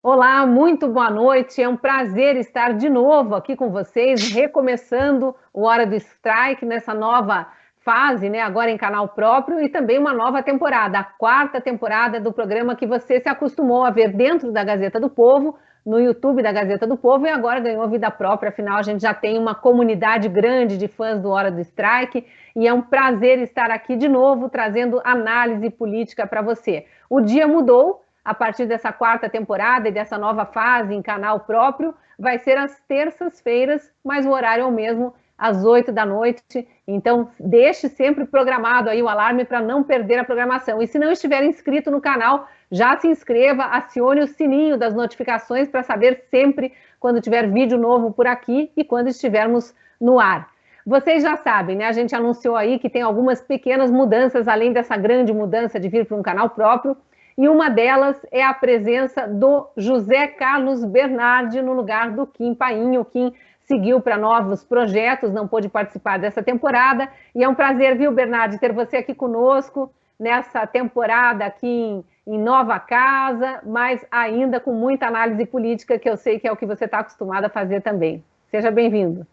Olá, muito boa noite. É um prazer estar de novo aqui com vocês, recomeçando o Hora do Strike nessa nova fase, né? Agora em canal próprio e também uma nova temporada, a quarta temporada do programa que você se acostumou a ver dentro da Gazeta do Povo, no YouTube da Gazeta do Povo e agora ganhou vida própria. Afinal, a gente já tem uma comunidade grande de fãs do Hora do Strike e é um prazer estar aqui de novo trazendo análise política para você. O dia mudou. A partir dessa quarta temporada e dessa nova fase em canal próprio, vai ser às terças-feiras, mas o horário é o mesmo, às 8 da noite. Então, deixe sempre programado aí o alarme para não perder a programação. E se não estiver inscrito no canal, já se inscreva, acione o sininho das notificações para saber sempre quando tiver vídeo novo por aqui e quando estivermos no ar. Vocês já sabem, né? A gente anunciou aí que tem algumas pequenas mudanças, além dessa grande mudança de vir para um canal próprio. E uma delas é a presença do José Carlos Bernardi no lugar do Kim Paim. O Kim seguiu para novos projetos, não pôde participar dessa temporada. E é um prazer, viu, Bernardi, ter você aqui conosco nessa temporada aqui em nova casa, mas ainda com muita análise política, que eu sei que é o que você está acostumado a fazer também. Seja bem-vindo.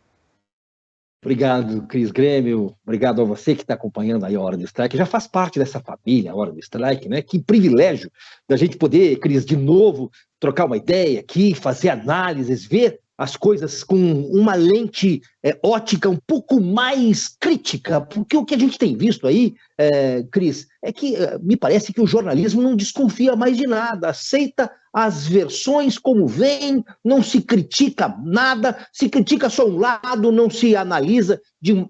Obrigado, Cris Grêmio. Obrigado a você que está acompanhando aí a Hora do Strike. Já faz parte dessa família, a Hora do Strike, né? Que privilégio da gente poder, Cris, de novo trocar uma ideia aqui, fazer análises, ver as coisas com uma lente ótica um pouco mais crítica, porque o que a gente tem visto aí, Cris, é que me parece que o jornalismo não desconfia mais de nada, aceita as versões como vêm, não se critica nada, se critica só um lado, não se analisa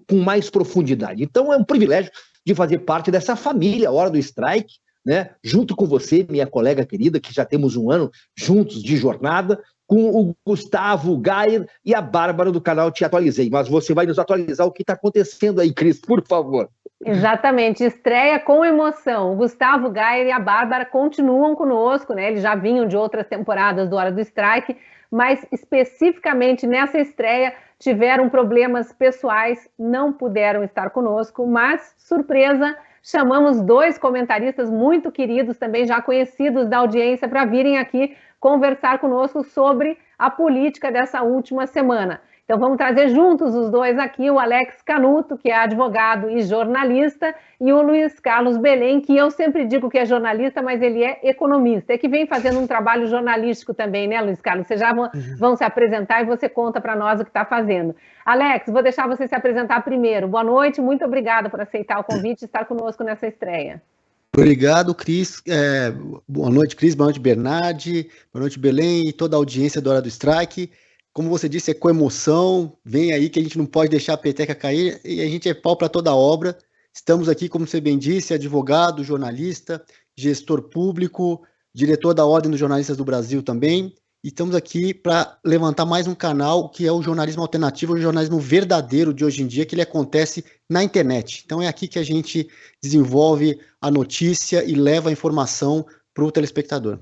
com mais profundidade. Então é um privilégio de fazer parte dessa família, Hora do Strike, né? Junto com você, minha colega querida, que já temos um ano juntos de jornada, com o Gustavo Gayer e a Bárbara do canal Te Atualizei. Mas você vai nos atualizar o que está acontecendo aí, Cris, por favor. Exatamente, estreia com emoção. O Gustavo Gayer e a Bárbara continuam conosco, né? Eles já vinham de outras temporadas do Hora do Strike, mas especificamente nessa estreia tiveram problemas pessoais, não puderam estar conosco, mas, surpresa, chamamos dois comentaristas muito queridos, também já conhecidos da audiência, para virem aqui conversar conosco sobre a política dessa última semana. Então vamos trazer juntos os dois aqui, o Alex Canuto, que é advogado e jornalista, e o Luiz Carlos Belém, que eu sempre digo que é jornalista, mas ele é economista, é que vem fazendo um trabalho jornalístico também, né, Luiz Carlos? Vocês já vão se apresentar e você conta para nós o que está fazendo. Alex, vou deixar você se apresentar primeiro. Boa noite, muito obrigada por aceitar o convite e estar conosco nessa estreia. Obrigado, Cris. Boa noite, Cris. Boa noite, Bernardi. Boa noite, Belém e toda a audiência do Hora do Strike. Como você disse, é com emoção. Vem aí que a gente não pode deixar a peteca cair e a gente é pau para toda a obra. Estamos aqui, como você bem disse, advogado, jornalista, gestor público, diretor da Ordem dos Jornalistas do Brasil também. E estamos aqui para levantar mais um canal que é o jornalismo alternativo, o jornalismo verdadeiro de hoje em dia, que ele acontece na internet. Então é aqui que a gente desenvolve a notícia e leva a informação para o telespectador.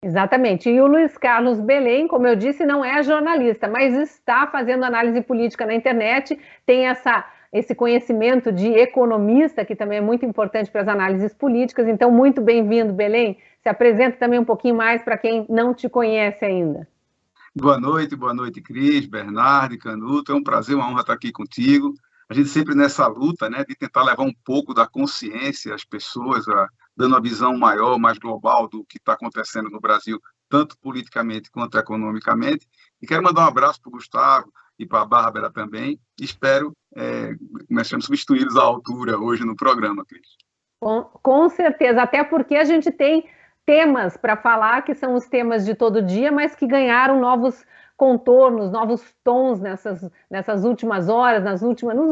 Exatamente. E o Luiz Carlos Belém, como eu disse, não é jornalista, mas está fazendo análise política na internet, tem esse conhecimento de economista, que também é muito importante para as análises políticas. Então, muito bem-vindo, Belém. Se apresenta também um pouquinho mais para quem não te conhece ainda. Boa noite, Cris, Bernardi, Canuto. É um prazer, uma honra estar aqui contigo. A gente sempre nessa luta, né, de tentar levar um pouco da consciência às pessoas, dando uma visão maior, mais global do que está acontecendo no Brasil, tanto politicamente quanto economicamente. E quero mandar um abraço para o Gustavo e para a Bárbara também. Espero começarmos a substituí-los à altura hoje no programa, Cris. Com certeza, até porque a gente tem temas para falar, que são os temas de todo dia, mas que ganharam novos contornos, novos tons nessas últimas horas, nos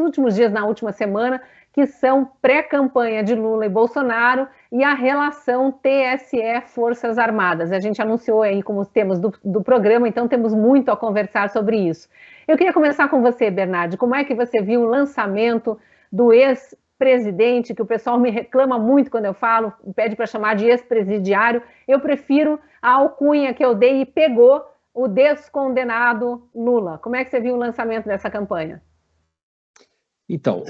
últimos dias, na última semana, que são pré-campanha de Lula e Bolsonaro e a relação TSE-Forças Armadas. A gente anunciou aí como os temas do programa, então temos muito a conversar sobre isso. Eu queria começar com você, Bernardi. Como é que você viu o lançamento do ex-presidente, que o pessoal me reclama muito quando eu falo, pede para chamar de ex-presidiário? Eu prefiro a alcunha que eu dei e pegou o descondenado Lula. Como é que você viu o lançamento dessa campanha? Então,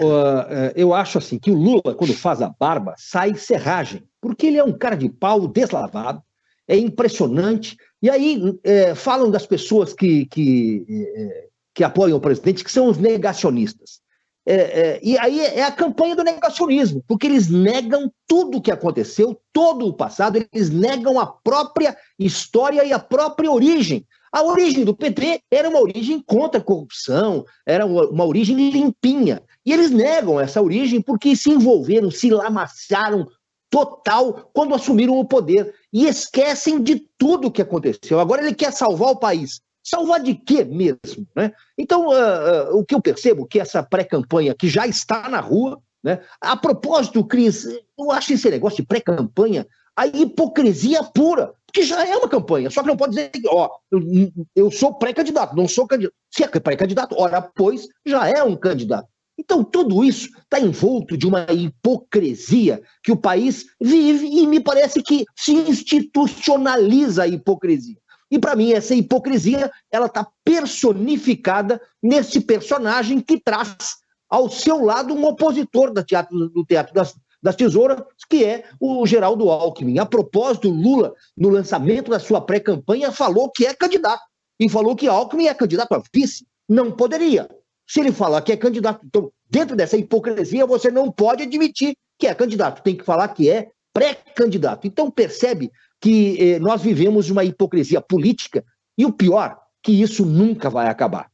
eu acho assim que o Lula, quando faz a barba, sai serragem, porque ele é um cara de pau deslavado, é impressionante. E aí falam das pessoas que apoiam o presidente, que são os negacionistas. E aí é a campanha do negacionismo, porque eles negam tudo o que aconteceu, todo o passado, eles negam a própria história e a própria origem. A origem do PT era uma origem contra a corrupção, era uma origem limpinha. E eles negam essa origem porque se envolveram, se lamaçaram total quando assumiram o poder e esquecem de tudo o que aconteceu. Agora ele quer salvar o país. Salvar de quê mesmo? Né? Então, o que eu percebo é que essa pré-campanha que já está na rua, né? A propósito, Cris, eu acho esse negócio de pré-campanha a hipocrisia pura, porque já é uma campanha, só que não pode dizer que eu sou pré-candidato, não sou candidato. Se é pré-candidato, ora, pois, já é um candidato. Então, tudo isso está envolto de uma hipocrisia que o país vive e me parece que se institucionaliza a hipocrisia. E, para mim, essa hipocrisia ela está personificada nesse personagem que traz ao seu lado um opositor do Teatro das Tesouras, que é o Geraldo Alckmin. A propósito, Lula, no lançamento da sua pré-campanha, falou que é candidato. E falou que Alckmin é candidato a vice. Não poderia. Se ele falar que é candidato, então, dentro dessa hipocrisia, você não pode admitir que é candidato. Tem que falar que é pré-candidato. Então, percebe que nós vivemos uma hipocrisia política e o pior, que isso nunca vai acabar.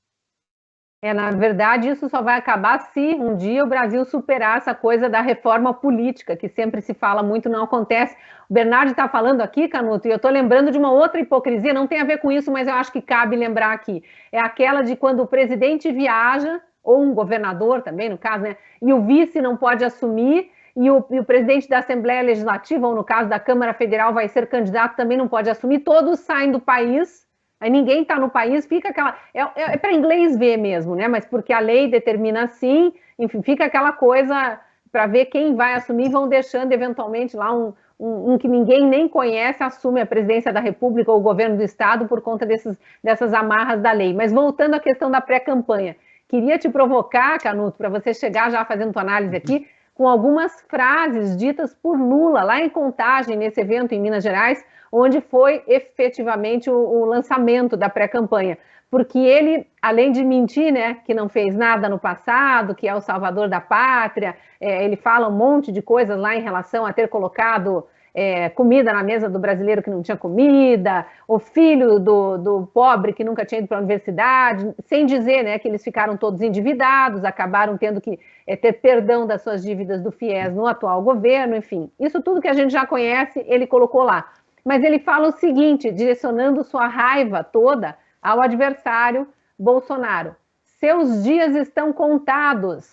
Na verdade, isso só vai acabar se um dia o Brasil superar essa coisa da reforma política, que sempre se fala muito, não acontece. O Bernardo está falando aqui, Canuto, e eu estou lembrando de uma outra hipocrisia, não tem a ver com isso, mas eu acho que cabe lembrar aqui. É aquela de quando o presidente viaja, ou um governador também, no caso, né? E o vice não pode assumir, e o presidente da Assembleia Legislativa, ou no caso da Câmara Federal, vai ser candidato, também não pode assumir, todos saem do país. Aí ninguém está no país, fica aquela... É para inglês ver mesmo, né? Mas porque a lei determina assim, enfim, fica aquela coisa para ver quem vai assumir, vão deixando eventualmente lá um que ninguém nem conhece, assume a presidência da República ou o governo do Estado por conta dessas amarras da lei. Mas voltando à questão da pré-campanha, queria te provocar, Canuto, para você chegar já fazendo tua análise aqui, com algumas frases ditas por Lula, lá em Contagem, nesse evento em Minas Gerais, onde foi efetivamente o lançamento da pré-campanha. Porque ele, além de mentir, né, que não fez nada no passado, que é o salvador da pátria, ele fala um monte de coisas lá em relação a ter colocado comida na mesa do brasileiro que não tinha comida, o filho do pobre que nunca tinha ido para a universidade, sem dizer, né, que eles ficaram todos endividados, acabaram tendo que ter perdão das suas dívidas do FIES no atual governo, enfim. Isso tudo que a gente já conhece, ele colocou lá. Mas ele fala o seguinte, direcionando sua raiva toda ao adversário Bolsonaro. Seus dias estão contados.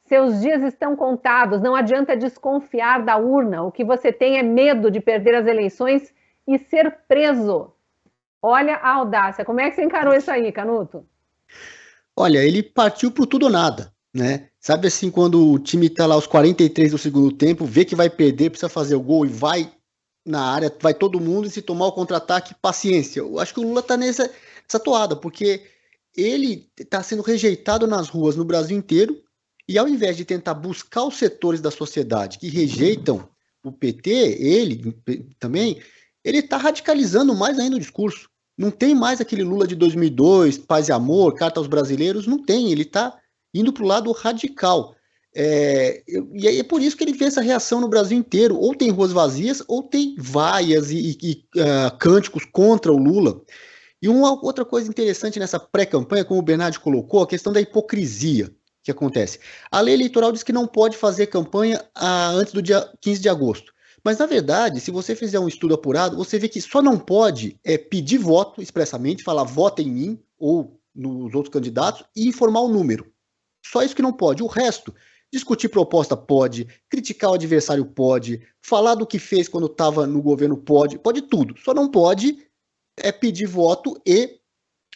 Seus dias estão contados. Não adianta desconfiar da urna. O que você tem é medo de perder as eleições e ser preso. Olha a audácia. Como é que você encarou isso aí, Canuto? Olha, ele partiu pro tudo ou nada, né? Sabe assim, quando o time tá lá aos 43 do segundo tempo, vê que vai perder, precisa fazer o gol e vai na área, vai todo mundo, e se tomar o contra-ataque, paciência. Eu acho que o Lula tá nessa toada, porque ele tá sendo rejeitado nas ruas no Brasil inteiro, e ao invés de tentar buscar os setores da sociedade que rejeitam o PT, ele também, ele tá radicalizando mais ainda o discurso. Não tem mais aquele Lula de 2002, paz e amor, carta aos brasileiros, não tem, ele tá indo pro lado radical. E aí é por isso que ele vê essa reação no Brasil inteiro. Ou tem ruas vazias, ou tem vaias e cânticos contra o Lula. E uma outra coisa interessante nessa pré-campanha, como o Bernardo colocou, a questão da hipocrisia que acontece. A lei eleitoral diz que não pode fazer campanha antes do dia 15 de agosto. Mas, na verdade, se você fizer um estudo apurado, você vê que só não pode pedir voto expressamente, falar vota em mim ou nos outros candidatos e informar o número. Só isso que não pode. O resto... Discutir proposta pode, criticar o adversário pode, falar do que fez quando estava no governo pode tudo. Só não pode pedir voto e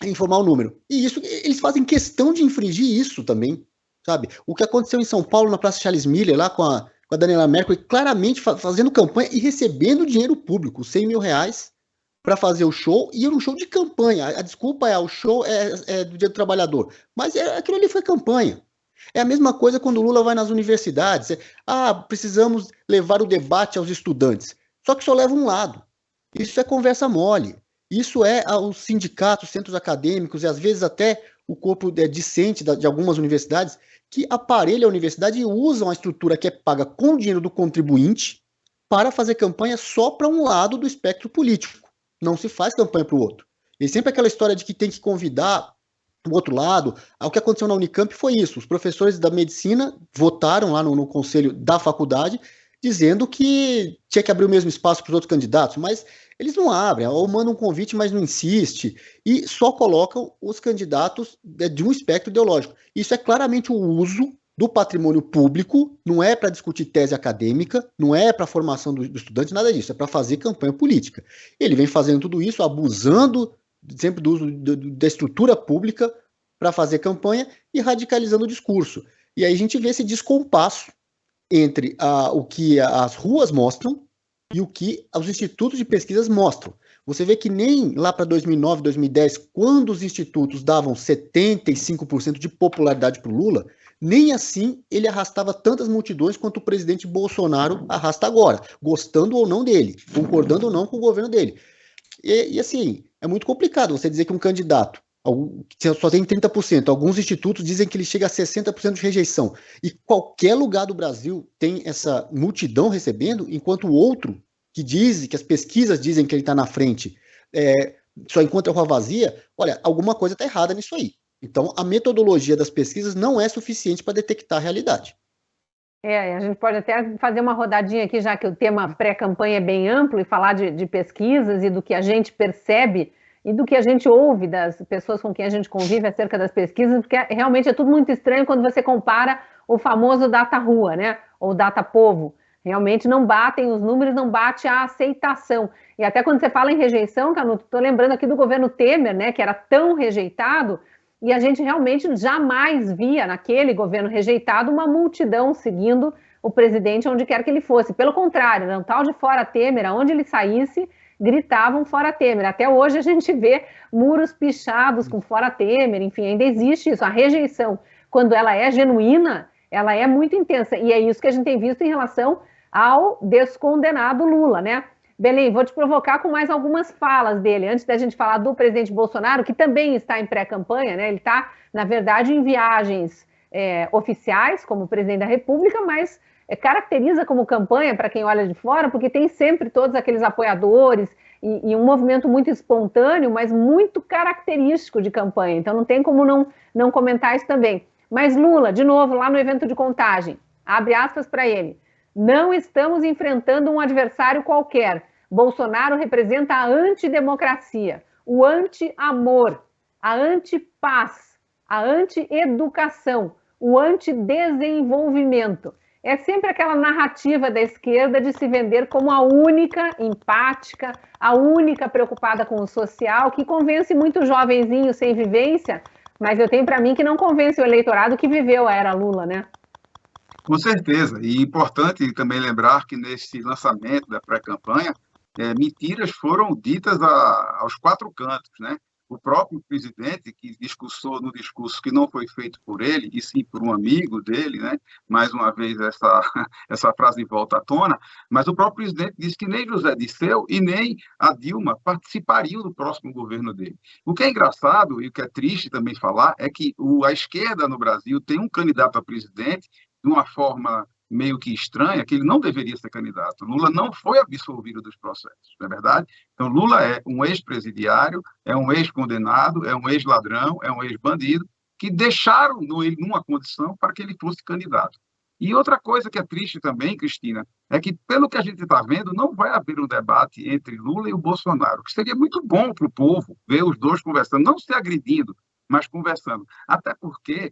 informar o número. E isso, eles fazem questão de infringir isso também, sabe? O que aconteceu em São Paulo, na Praça Charles Miller, lá com a Daniela Mercury, claramente fazendo campanha e recebendo dinheiro público, R$100 mil para fazer o show, e era um show de campanha. A desculpa o show é do Dia do Trabalhador. Mas aquilo ali foi campanha. É a mesma coisa quando o Lula vai nas universidades. Precisamos levar o debate aos estudantes. Só que só leva um lado. Isso é conversa mole. Isso é os sindicatos, centros acadêmicos e às vezes até o corpo discente de algumas universidades que aparelham a universidade e usam a estrutura que é paga com o dinheiro do contribuinte para fazer campanha só para um lado do espectro político. Não se faz campanha para o outro. E sempre aquela história de que tem que convidar o outro lado. O que aconteceu na Unicamp foi isso. Os professores da medicina votaram lá no conselho da faculdade dizendo que tinha que abrir o mesmo espaço para os outros candidatos, mas eles não abrem, ou mandam um convite, mas não insiste, e só colocam os candidatos de um espectro ideológico. Isso é claramente o uso do patrimônio público, não é para discutir tese acadêmica, não é para a formação do estudante, nada disso, é para fazer campanha política. Ele vem fazendo tudo isso, abusando sempre do uso da estrutura pública para fazer campanha e radicalizando o discurso. E aí a gente vê esse descompasso entre o que as ruas mostram e o que os institutos de pesquisas mostram. Você vê que nem lá para 2009, 2010, quando os institutos davam 75% de popularidade para o Lula, nem assim ele arrastava tantas multidões quanto o presidente Bolsonaro arrasta agora, gostando ou não dele, concordando ou não com o governo dele. E assim, é muito complicado você dizer que um candidato só tem 30%, alguns institutos dizem que ele chega a 60% de rejeição, e qualquer lugar do Brasil tem essa multidão recebendo, enquanto o outro, que as pesquisas dizem que ele está na frente, só encontra rua vazia. Olha, alguma coisa está errada nisso aí. Então, a metodologia das pesquisas não é suficiente para detectar a realidade. A gente pode até fazer uma rodadinha aqui, já que o tema pré-campanha é bem amplo, e falar de pesquisas e do que a gente percebe e do que a gente ouve das pessoas com quem a gente convive acerca das pesquisas, porque realmente é tudo muito estranho quando você compara o famoso data rua, né, ou data povo. Realmente não batem os números, não bate a aceitação. E até quando você fala em rejeição, Canuto, estou lembrando aqui do governo Temer, né, que era tão rejeitado, e a gente realmente jamais via naquele governo rejeitado uma multidão seguindo o presidente onde quer que ele fosse. Pelo contrário, era um tal de fora Temer, aonde ele saísse, gritavam fora Temer. Até hoje a gente vê muros pichados com fora Temer, enfim, ainda existe isso. A rejeição, quando ela é genuína, ela é muito intensa. E é isso que a gente tem visto em relação ao descondenado Lula, né? Belém, vou te provocar com mais algumas falas dele, antes da gente falar do presidente Bolsonaro, que também está em pré-campanha, né? Ele está, na verdade, em viagens oficiais, como presidente da República, mas caracteriza como campanha, para quem olha de fora, porque tem sempre todos aqueles apoiadores e um movimento muito espontâneo, mas muito característico de campanha. Então não tem como não comentar isso também. Mas Lula, de novo, lá no evento de Contagem, abre aspas para ele: não estamos enfrentando um adversário qualquer. Bolsonaro representa a antidemocracia, o anti-amor, a anti-paz, a anti-educação, o anti-desenvolvimento. É sempre aquela narrativa da esquerda de se vender como a única empática, a única preocupada com o social, que convence muito jovenzinho sem vivência, mas eu tenho para mim que não convence o eleitorado que viveu a era Lula, né? Com certeza. E importante também lembrar que nesse lançamento da pré-campanha, mentiras foram ditas aos quatro cantos, né? O próprio presidente, que discursou no discurso que não foi feito por ele, e sim por um amigo dele, né? Mais uma vez essa frase volta à tona, mas o próprio presidente disse que nem José Dirceu e nem a Dilma participariam do próximo governo dele. O que é engraçado e o que é triste também falar é que a esquerda no Brasil tem um candidato a presidente de uma forma meio que estranha, que ele não deveria ser candidato. Lula não foi absolvido dos processos, não é verdade? Então, Lula é um ex-presidiário, é um ex-condenado, é um ex-ladrão, é um ex-bandido, que deixaram ele numa condição para que ele fosse candidato. E outra coisa que é triste também, Cristina, é que, pelo que a gente está vendo, não vai haver um debate entre Lula e o Bolsonaro, que seria muito bom para o povo ver os dois conversando, não se agredindo, mas conversando. Até porque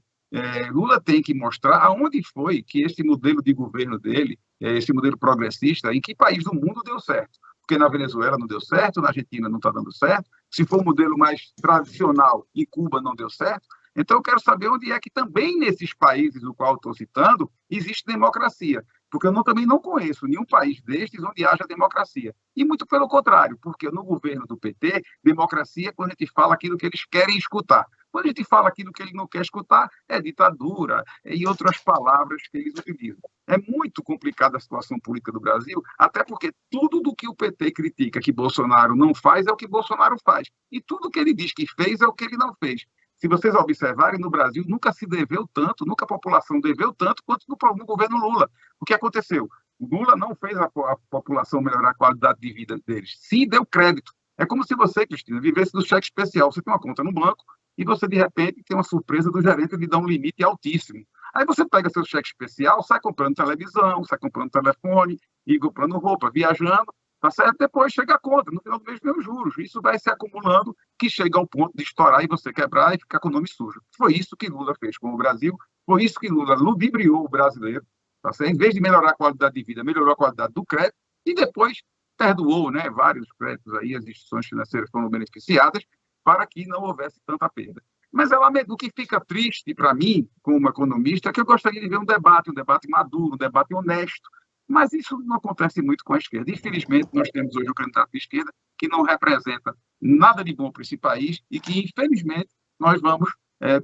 Lula tem que mostrar aonde foi que esse modelo de governo dele, esse modelo progressista, em que país do mundo deu certo. Porque na Venezuela não deu certo, na Argentina não está dando certo, se for um modelo mais tradicional, em Cuba não deu certo. Então eu quero saber onde é que também nesses países, o qual estou citando, existe democracia. porque eu também não conheço nenhum país destes onde haja democracia. E muito pelo contrário, porque no governo do PT, democracia é quando a gente fala aquilo que eles querem escutar. Quando a gente fala aquilo que ele não quer escutar, é ditadura e outras palavras que eles utilizam. É muito complicada a situação política do Brasil, até porque tudo do que o PT critica que Bolsonaro não faz é o que Bolsonaro faz. E tudo que ele diz que fez é o que ele não fez. Se vocês observarem, no Brasil nunca se deveu tanto, nunca a população deveu tanto quanto no governo Lula. O que aconteceu? O Lula não fez a população melhorar a qualidade de vida deles. Sim, deu crédito. É como se você, Cristina, vivesse do cheque especial. Você tem uma conta no banco e você, de repente, tem uma surpresa do gerente de dar um limite altíssimo. Aí você pega seu cheque especial, sai comprando televisão, sai comprando telefone, e comprando roupa, viajando, tá certo? Depois chega a conta, no final do mês vem os juros. Isso vai se acumulando, que chega ao ponto de estourar e você quebrar e ficar com o nome sujo. Foi isso que Lula fez com o Brasil, foi isso que Lula ludibriou o brasileiro, tá certo? Em vez de melhorar a qualidade de vida, melhorou a qualidade do crédito e depois perdoou, né, vários créditos aí, as instituições financeiras foram beneficiadas para que não houvesse tanta perda. Mas o que fica triste para mim, como economista, é que eu gostaria de ver um debate maduro, um debate honesto. Mas isso não acontece muito com a esquerda. Infelizmente, nós temos hoje um candidato de esquerda que não representa nada de bom para esse país e que, infelizmente, nós vamos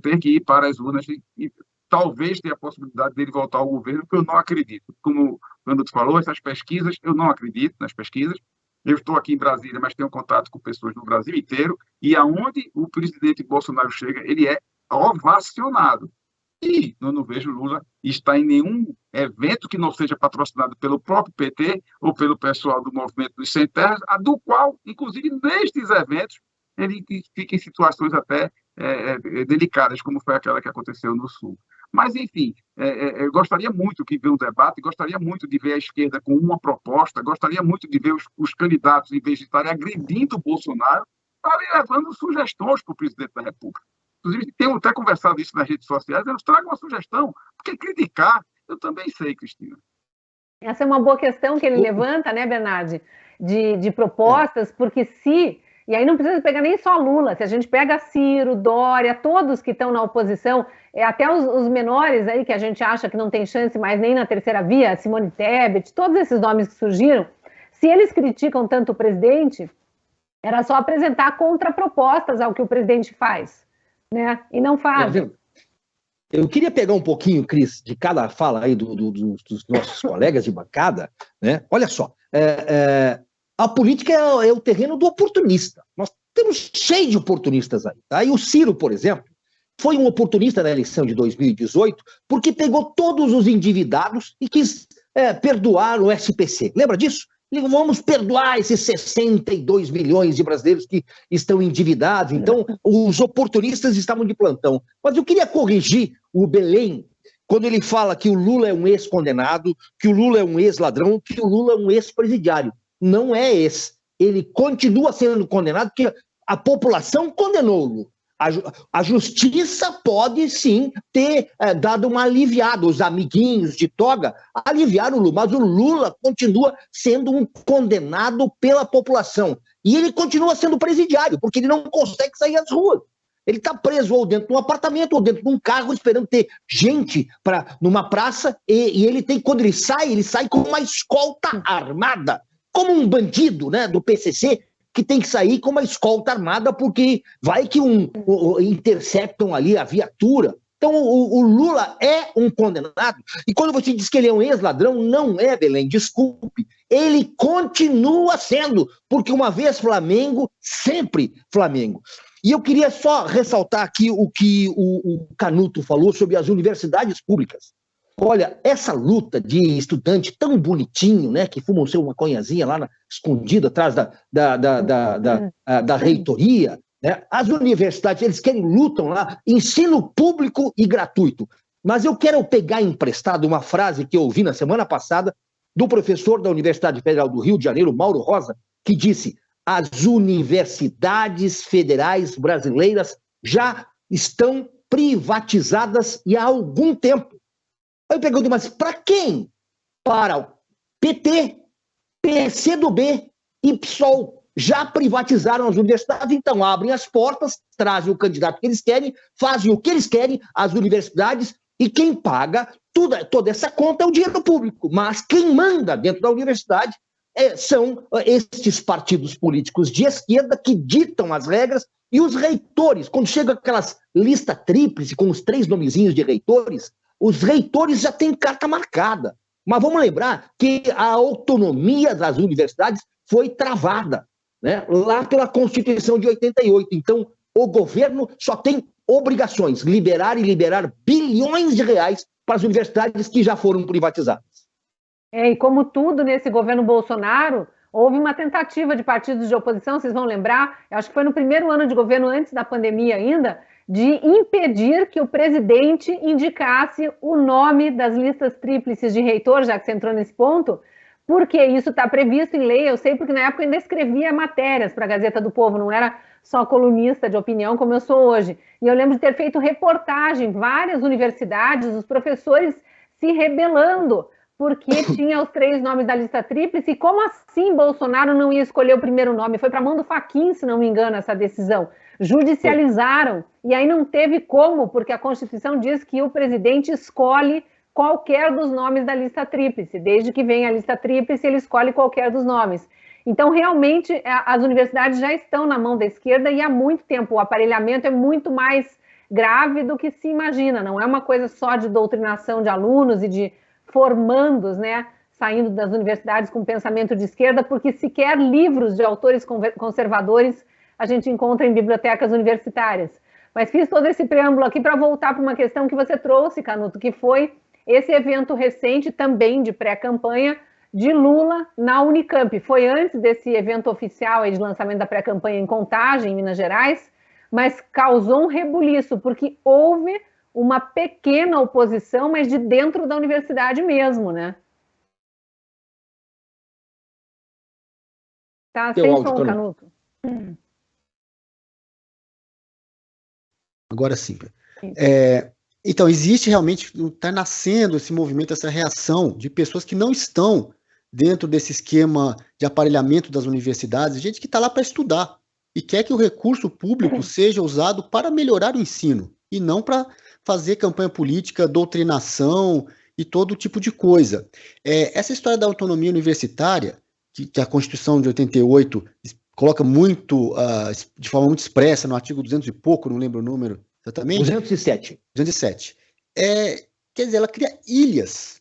ter que ir para as urnas e talvez tenha a possibilidade dele voltar ao governo, que eu não acredito. Como quando tu falou, essas pesquisas, eu não acredito nas pesquisas. Eu estou aqui em Brasília, mas tenho contato com pessoas no Brasil inteiro, e aonde o presidente Bolsonaro chega, ele é ovacionado. E eu não vejo Lula estar em nenhum evento que não seja patrocinado pelo próprio PT ou pelo pessoal do Movimento dos Sem Terras, do qual, inclusive, nestes eventos, ele fica em situações até delicadas, como foi aquela que aconteceu no Sul. Mas, enfim, eu gostaria muito de ver um debate, gostaria muito de ver a esquerda com uma proposta, gostaria muito de ver os candidatos, em vez de estarem agredindo o Bolsonaro, estarem levando sugestões para o presidente da República. Inclusive, tenho até conversado isso nas redes sociais, eles tragam uma sugestão, porque criticar, eu também sei, Cristina. Essa é uma boa questão que ele levanta, né, Bernardi, de propostas, porque e aí não precisa pegar nem só Lula, se a gente pega Ciro, Dória, todos que estão na oposição, até os menores aí que a gente acha que não tem chance mais nem na terceira via, Simone Tebet, todos esses nomes que surgiram, se eles criticam tanto o presidente, era só apresentar contrapropostas ao que o presidente faz, né? E não fazem. Eu queria pegar um pouquinho, Cris, de cada fala aí dos nossos colegas de bancada, né? Olha só, a política é o terreno do oportunista. Nós temos cheio de oportunistas aí. Tá? E o Ciro, por exemplo, foi um oportunista na eleição de 2018 porque pegou todos os endividados e quis perdoar o SPC. Lembra disso? Vamos perdoar esses 62 milhões de brasileiros que estão endividados. Então, os oportunistas estavam de plantão. Mas eu queria corrigir o Belém quando ele fala que o Lula é um ex-condenado, que o Lula é um ex-ladrão, que o Lula é um ex-presidiário. Não é esse. Ele continua sendo condenado porque a população condenou o Lula. A justiça pode, sim, ter dado uma aliviada. Os amiguinhos de toga aliviaram o Lula, mas o Lula continua sendo um condenado pela população. E ele continua sendo presidiário, porque ele não consegue sair às ruas. Ele está preso ou dentro de um apartamento ou dentro de um carro esperando ter gente numa praça e ele tem, quando ele sai com uma escolta armada. Como um bandido, né, do PCC, que tem que sair com uma escolta armada porque vai que interceptam ali a viatura. Então, o Lula é um condenado. E quando você diz que ele é um ex-ladrão, não é, Belém, desculpe. Ele continua sendo, porque uma vez Flamengo, sempre Flamengo. E eu queria só ressaltar aqui o que o Canuto falou sobre as universidades públicas. Olha, essa luta de estudante tão bonitinho, né, que fumam seu maconhazinha lá escondido atrás da reitoria, né? As universidades, eles lutam lá, ensino público e gratuito. Mas eu quero pegar emprestado uma frase que eu ouvi na semana passada do professor da Universidade Federal do Rio de Janeiro, Mauro Rosa, que disse: as universidades federais brasileiras já estão privatizadas e há algum tempo. Aí eu pergunto, mas para quem? Para o PT, PCdoB e PSOL. Já privatizaram as universidades, então abrem as portas, trazem o candidato que eles querem, fazem o que eles querem, as universidades, E quem paga toda essa conta é o dinheiro público. Mas quem manda dentro da universidade são estes partidos políticos de esquerda que ditam as regras, e os reitores, quando chega aquelas listas tríplice com os 3 nomezinhos de reitores, os reitores já têm carta marcada. Mas vamos lembrar que a autonomia das universidades foi travada, né, lá pela Constituição de 88. Então, o governo só tem obrigações, liberar bilhões de reais para as universidades que já foram privatizadas. E como tudo nesse governo Bolsonaro, houve uma tentativa de partidos de oposição, vocês vão lembrar, eu acho que foi no primeiro ano de governo, antes da pandemia ainda, de impedir que o presidente indicasse o nome das listas tríplices de reitor, já que você entrou nesse ponto, porque isso está previsto em lei, eu sei porque na época eu ainda escrevia matérias para a Gazeta do Povo, não era só colunista de opinião como eu sou hoje. E eu lembro de ter feito reportagem, várias universidades, os professores se rebelando, porque tinha os 3 nomes da lista tríplice, e como assim Bolsonaro não ia escolher o primeiro nome? Foi para a mão do Fachin, se não me engano, essa decisão. Judicializaram, e aí não teve como, porque a Constituição diz que o presidente escolhe qualquer dos nomes da lista tríplice. Desde que vem a lista tríplice, ele escolhe qualquer dos nomes. Então, realmente, as universidades já estão na mão da esquerda e há muito tempo. O aparelhamento é muito mais grave do que se imagina. Não é uma coisa só de doutrinação de alunos e de formandos, né, saindo das universidades com pensamento de esquerda, porque sequer livros de autores conservadores a gente encontra em bibliotecas universitárias. Mas fiz todo esse preâmbulo aqui para voltar para uma questão que você trouxe, Canuto, que foi esse evento recente também de pré-campanha de Lula na Unicamp. Foi antes desse evento oficial aí de lançamento da pré-campanha em Contagem, em Minas Gerais, mas causou um rebuliço, porque houve uma pequena oposição, mas de dentro da universidade mesmo, né? Tá sem som, Canuto. Agora sim. Então, existe realmente, está nascendo esse movimento, essa reação de pessoas que não estão dentro desse esquema de aparelhamento das universidades, gente que está lá para estudar e quer que o recurso público seja usado para melhorar o ensino e não para fazer campanha política, doutrinação e todo tipo de coisa. Essa história da autonomia universitária, que a Constituição de 88 coloca muito, de forma muito expressa, no artigo 200 e pouco, não lembro o número exatamente. 207. 207. Quer dizer, ela cria ilhas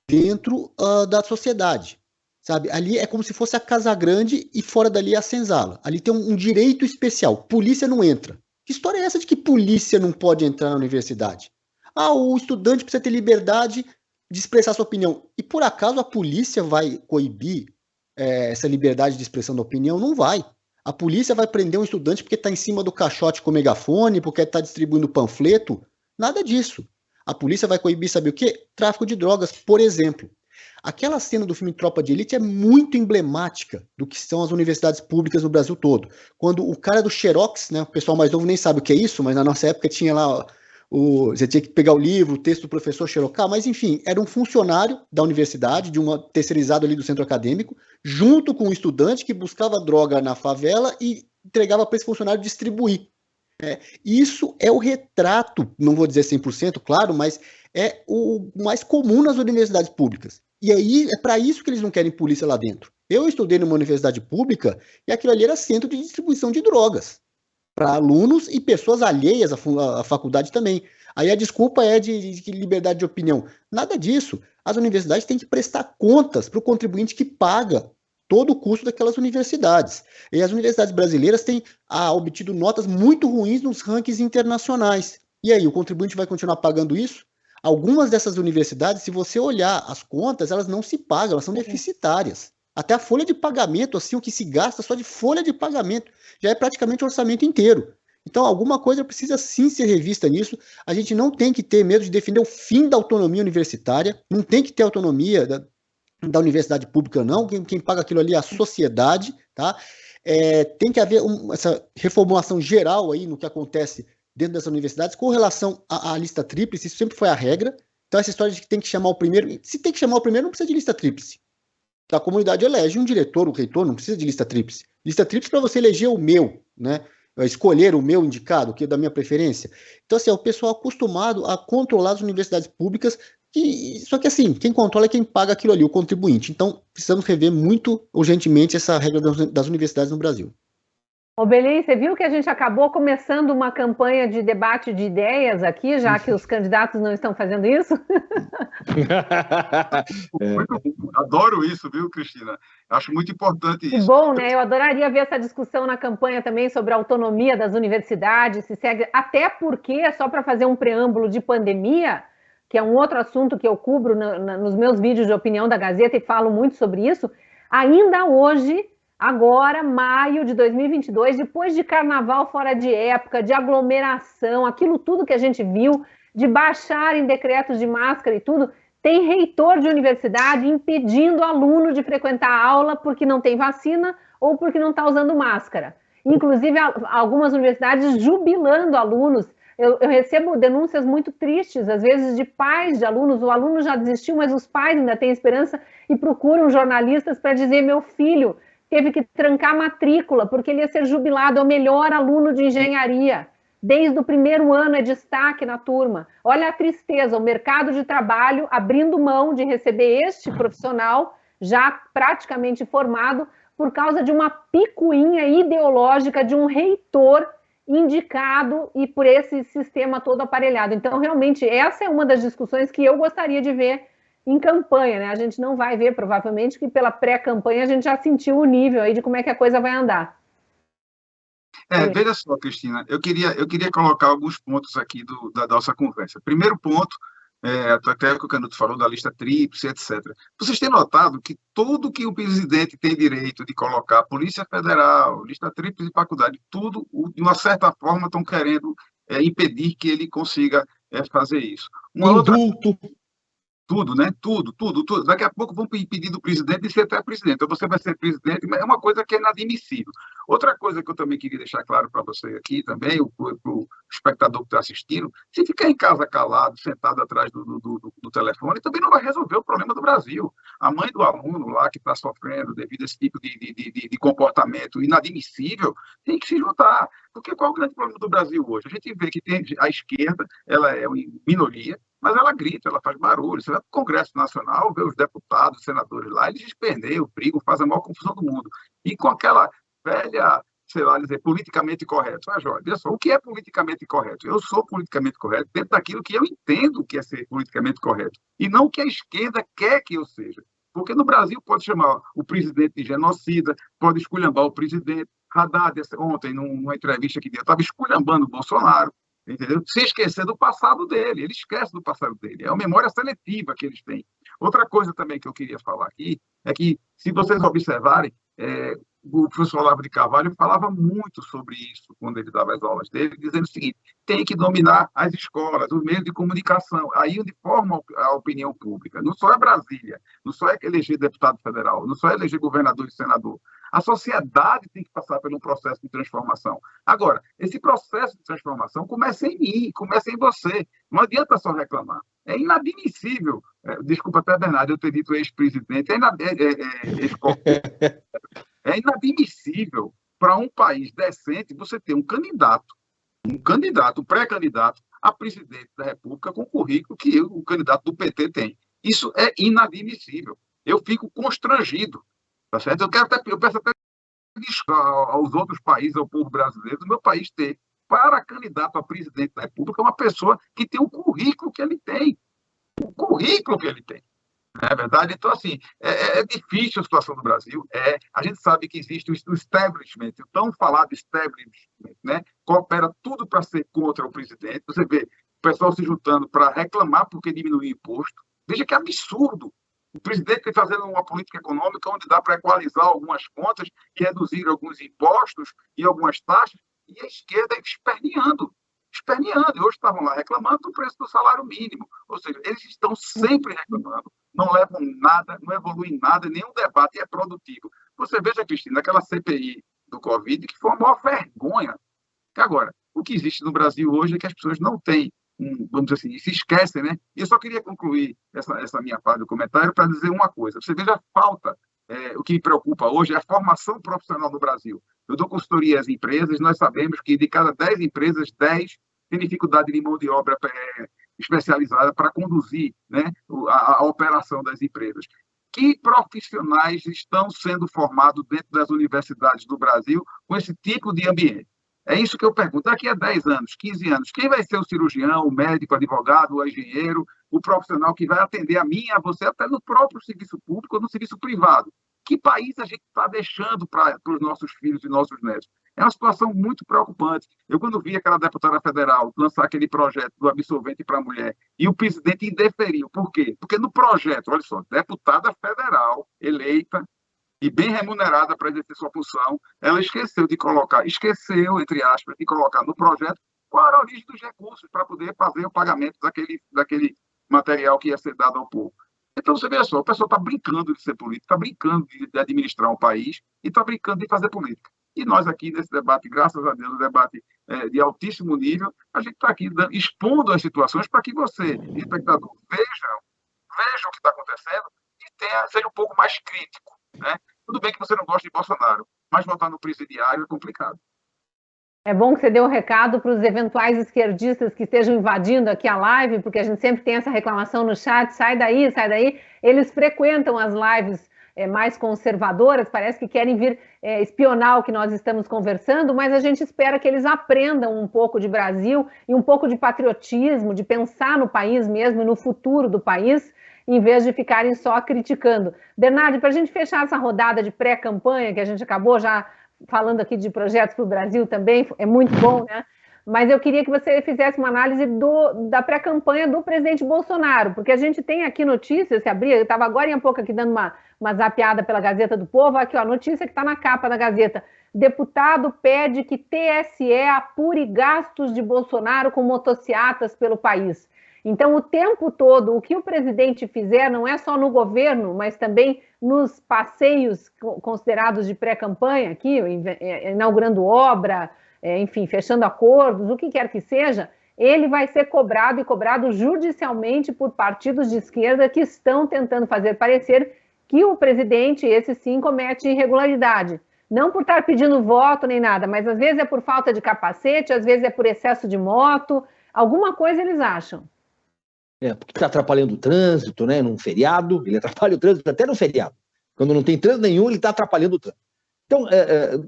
dentro da sociedade, sabe? Ali é como se fosse a Casa Grande e fora dali a senzala. Ali tem um direito especial. Polícia não entra. Que história é essa de que polícia não pode entrar na universidade? O estudante precisa ter liberdade de expressar sua opinião. E por acaso a polícia vai coibir essa liberdade de expressão da opinião? Não vai. A polícia vai prender um estudante porque está em cima do caixote com o megafone, porque está distribuindo panfleto? Nada disso. A polícia vai coibir, sabe o quê? Tráfico de drogas, por exemplo. Aquela cena do filme Tropa de Elite é muito emblemática do que são as universidades públicas no Brasil todo. Quando o cara do Xerox, né, o pessoal mais novo nem sabe o que é isso, mas na nossa época tinha lá, você tinha que pegar o livro, o texto do professor xerocar, mas enfim, era um funcionário da universidade, de uma terceirizado ali do centro acadêmico, junto com um estudante que buscava droga na favela e entregava para esse funcionário distribuir. Isso é o retrato, não vou dizer 100%, claro, mas é o mais comum nas universidades públicas. E aí é para isso que eles não querem polícia lá dentro. Eu estudei numa universidade pública e aquilo ali era centro de distribuição de drogas para alunos e pessoas alheias à faculdade também. Aí a desculpa é de liberdade de opinião. Nada disso. As universidades têm que prestar contas para o contribuinte que paga todo o custo daquelas universidades. E as universidades brasileiras têm obtido notas muito ruins nos rankings internacionais. E aí, o contribuinte vai continuar pagando isso? Algumas dessas universidades, se você olhar as contas, elas não se pagam, elas são deficitárias. Até a folha de pagamento, assim, o que se gasta só de folha de pagamento, já é praticamente o orçamento inteiro. Então, alguma coisa precisa sim ser revista nisso. A gente não tem que ter medo de defender o fim da autonomia universitária, não tem que ter autonomia da universidade pública, não. Quem paga aquilo ali é a sociedade, tá? Tem que haver essa reformulação geral aí no que acontece dentro das universidades com relação à lista tríplice. Isso sempre foi a regra. Então, essa história de que tem que chamar o primeiro, se tem que chamar o primeiro, não precisa de lista tríplice. A comunidade elege um diretor, o reitor, não precisa de lista tríplice. Lista tríplice para você eleger o meu, né? escolher o meu indicado, que é da minha preferência. Então, assim, é o pessoal acostumado a controlar as universidades públicas, só que, assim, quem controla é quem paga aquilo ali, o contribuinte. Então, precisamos rever muito urgentemente essa regra das universidades no Brasil. Ô, Belém, você viu que a gente acabou começando uma campanha de debate de ideias aqui, já que os candidatos não estão fazendo isso? Muito bom. Adoro isso, viu, Cristina? Acho muito importante isso. Que bom, né? Eu adoraria ver essa discussão na campanha também sobre a autonomia das universidades, se segue, até porque, só para fazer um preâmbulo de pandemia, que é um outro assunto que eu cubro nos meus vídeos de opinião da Gazeta e falo muito sobre isso, ainda hoje, agora, maio de 2022, depois de carnaval fora de época, de aglomeração, aquilo tudo que a gente viu, de baixarem decretos de máscara e tudo, tem reitor de universidade impedindo aluno de frequentar a aula porque não tem vacina ou porque não está usando máscara. Inclusive, algumas universidades jubilando alunos. Eu recebo denúncias muito tristes, às vezes, de pais de alunos. O aluno já desistiu, mas os pais ainda têm esperança e procuram jornalistas para dizer: meu filho teve que trancar a matrícula porque ele ia ser jubilado, é o melhor aluno de engenharia. Desde o primeiro ano é destaque na turma. Olha a tristeza, o mercado de trabalho abrindo mão de receber este profissional já praticamente formado por causa de uma picuinha ideológica de um reitor indicado e por esse sistema todo aparelhado. Então, realmente, essa é uma das discussões que eu gostaria de ver em campanha, né? A gente não vai ver, provavelmente, que pela pré-campanha a gente já sentiu o nível aí de como é que a coisa vai andar. Veja só, Cristina, eu queria colocar alguns pontos aqui da nossa conversa. Primeiro ponto, até o que o Canuto falou da lista tríplice, etc. Vocês têm notado que tudo que o presidente tem direito de colocar, Polícia Federal, lista tríplice de faculdade, tudo, de uma certa forma, estão querendo impedir que ele consiga fazer isso. Indulto. Tudo, né? Tudo. Daqui a pouco vão pedir do presidente de ser até presidente. Então você vai ser presidente, mas é uma coisa que é inadmissível. Outra coisa que eu também queria deixar claro para você aqui também, para o espectador que está assistindo, se ficar em casa calado, sentado atrás do telefone, também não vai resolver o problema do Brasil. A mãe do aluno lá que está sofrendo devido a esse tipo de comportamento inadmissível tem que se juntar. Porque qual é o grande problema do Brasil hoje? A gente vê que a esquerda, ela é uma minoria, mas ela grita, ela faz barulho. Você vai para o Congresso Nacional, vê os deputados, os senadores lá, eles esperneiam, brigam, fazem a maior confusão do mundo. E com aquela velha, sei lá, dizer, politicamente correto. Mas, olha só, o que é politicamente correto? Eu sou politicamente correto dentro daquilo que eu entendo que é ser politicamente correto, e não o que a esquerda quer que eu seja. Porque no Brasil pode chamar o presidente de genocida, pode esculhambar o presidente. Haddad, ontem, numa entrevista que deu, estava esculhambando o Bolsonaro, entendeu? Sem esquecer do passado dele. Ele esquece do passado dele. É uma memória seletiva que eles têm. Outra coisa também que eu queria falar aqui é que, se vocês observarem, o professor Olavo de Carvalho falava muito sobre isso quando ele dava as aulas dele, dizendo o seguinte: tem que dominar as escolas, os meios de comunicação, aí onde forma a opinião pública. Não só é Brasília, não só é eleger deputado federal, não só é eleger governador e senador. A sociedade tem que passar por um processo de transformação. Agora, esse processo de transformação começa em mim, começa em você. Não adianta só reclamar. É inadmissível. Desculpa até, Bernardo, eu ter dito ex-presidente. É inadmissível para um país decente você ter um pré-candidato a presidente da República com o currículo que o candidato do PT tem. Isso é inadmissível. Eu fico constrangido. Tá certo? Eu peço até aos outros países, ao povo brasileiro, do meu país ter, para candidato a presidente da República, uma pessoa que tem o currículo que ele tem. O currículo que ele tem. Não é verdade? Então, assim, é difícil a situação do Brasil. A gente sabe que existe o establishment, o tão falado establishment, né? Coopera tudo para ser contra o presidente. Você vê o pessoal se juntando para reclamar porque diminuiu o imposto. Veja que absurdo. O presidente fazendo uma política econômica onde dá para equalizar algumas contas e reduzir alguns impostos e algumas taxas, e a esquerda esperneando. E hoje estavam lá reclamando do preço do salário mínimo. Ou seja, eles estão sempre reclamando, não levam nada, não evoluem nada, nenhum debate é produtivo. Você veja, Cristina, aquela CPI do Covid, que foi uma maior vergonha. Agora, o que existe no Brasil hoje é que as pessoas não têm, vamos dizer assim, se esquecem, né? E eu só queria concluir essa minha parte do comentário para dizer uma coisa. Você veja a falta, o que me preocupa hoje é a formação profissional no Brasil. Eu dou consultoria às empresas, nós sabemos que de cada 10 empresas, 10 têm dificuldade de mão de obra especializada para conduzir, né, a operação das empresas. Que profissionais estão sendo formados dentro das universidades do Brasil com esse tipo de ambiente? É isso que eu pergunto. Daqui a 10 anos, 15 anos, quem vai ser o cirurgião, o médico, o advogado, o engenheiro, o profissional que vai atender a mim, a você, até no próprio serviço público ou no serviço privado? Que país a gente está deixando para os nossos filhos e nossos netos? É uma situação muito preocupante. Eu, quando vi aquela deputada federal lançar aquele projeto do absolvente para a mulher, e o presidente indeferiu. Por quê? Porque no projeto, olha só, deputada federal eleita e bem remunerada para exercer sua função, ela esqueceu, entre aspas, de colocar no projeto qual era a origem dos recursos para poder fazer o pagamento daquele material que ia ser dado ao povo. Então, você vê só, o pessoal está brincando de ser político, está brincando de administrar um país e está brincando de fazer política. E nós aqui, nesse debate, graças a Deus, um debate de altíssimo nível, a gente está aqui expondo as situações para que você, espectador, veja o que está acontecendo e seja um pouco mais crítico, né? Tudo bem que você não gosta de Bolsonaro, mas votar no presidiário é complicado. É bom que você deu um recado para os eventuais esquerdistas que estejam invadindo aqui a live, porque a gente sempre tem essa reclamação no chat, sai daí, sai daí. Eles frequentam as lives mais conservadoras, parece que querem vir espionar o que nós estamos conversando, mas a gente espera que eles aprendam um pouco de Brasil e um pouco de patriotismo, de pensar no país mesmo e no futuro do país, em vez de ficarem só criticando. Bernardo, para a gente fechar essa rodada de pré-campanha, que a gente acabou já falando aqui de projetos para o Brasil também, é muito bom, né? Mas eu queria que você fizesse uma análise da pré-campanha do presidente Bolsonaro, porque a gente tem aqui notícias, se abrir, eu estava agora há pouco aqui dando uma zapeada pela Gazeta do Povo, aqui ó, a notícia que está na capa da Gazeta. Deputado pede que TSE apure gastos de Bolsonaro com motocicletas pelo país. Então, o tempo todo, o que o presidente fizer não é só no governo, mas também nos passeios considerados de pré-campanha, aqui, inaugurando obra, enfim, fechando acordos, o que quer que seja, ele vai ser cobrado e cobrado judicialmente por partidos de esquerda que estão tentando fazer parecer que o presidente, esse sim, comete irregularidade. Não por estar pedindo voto nem nada, mas às vezes é por falta de capacete, às vezes é por excesso de moto, alguma coisa eles acham. Porque está atrapalhando o trânsito, né? Num feriado, ele atrapalha o trânsito até no feriado. Quando não tem trânsito nenhum, ele está atrapalhando o trânsito. Então,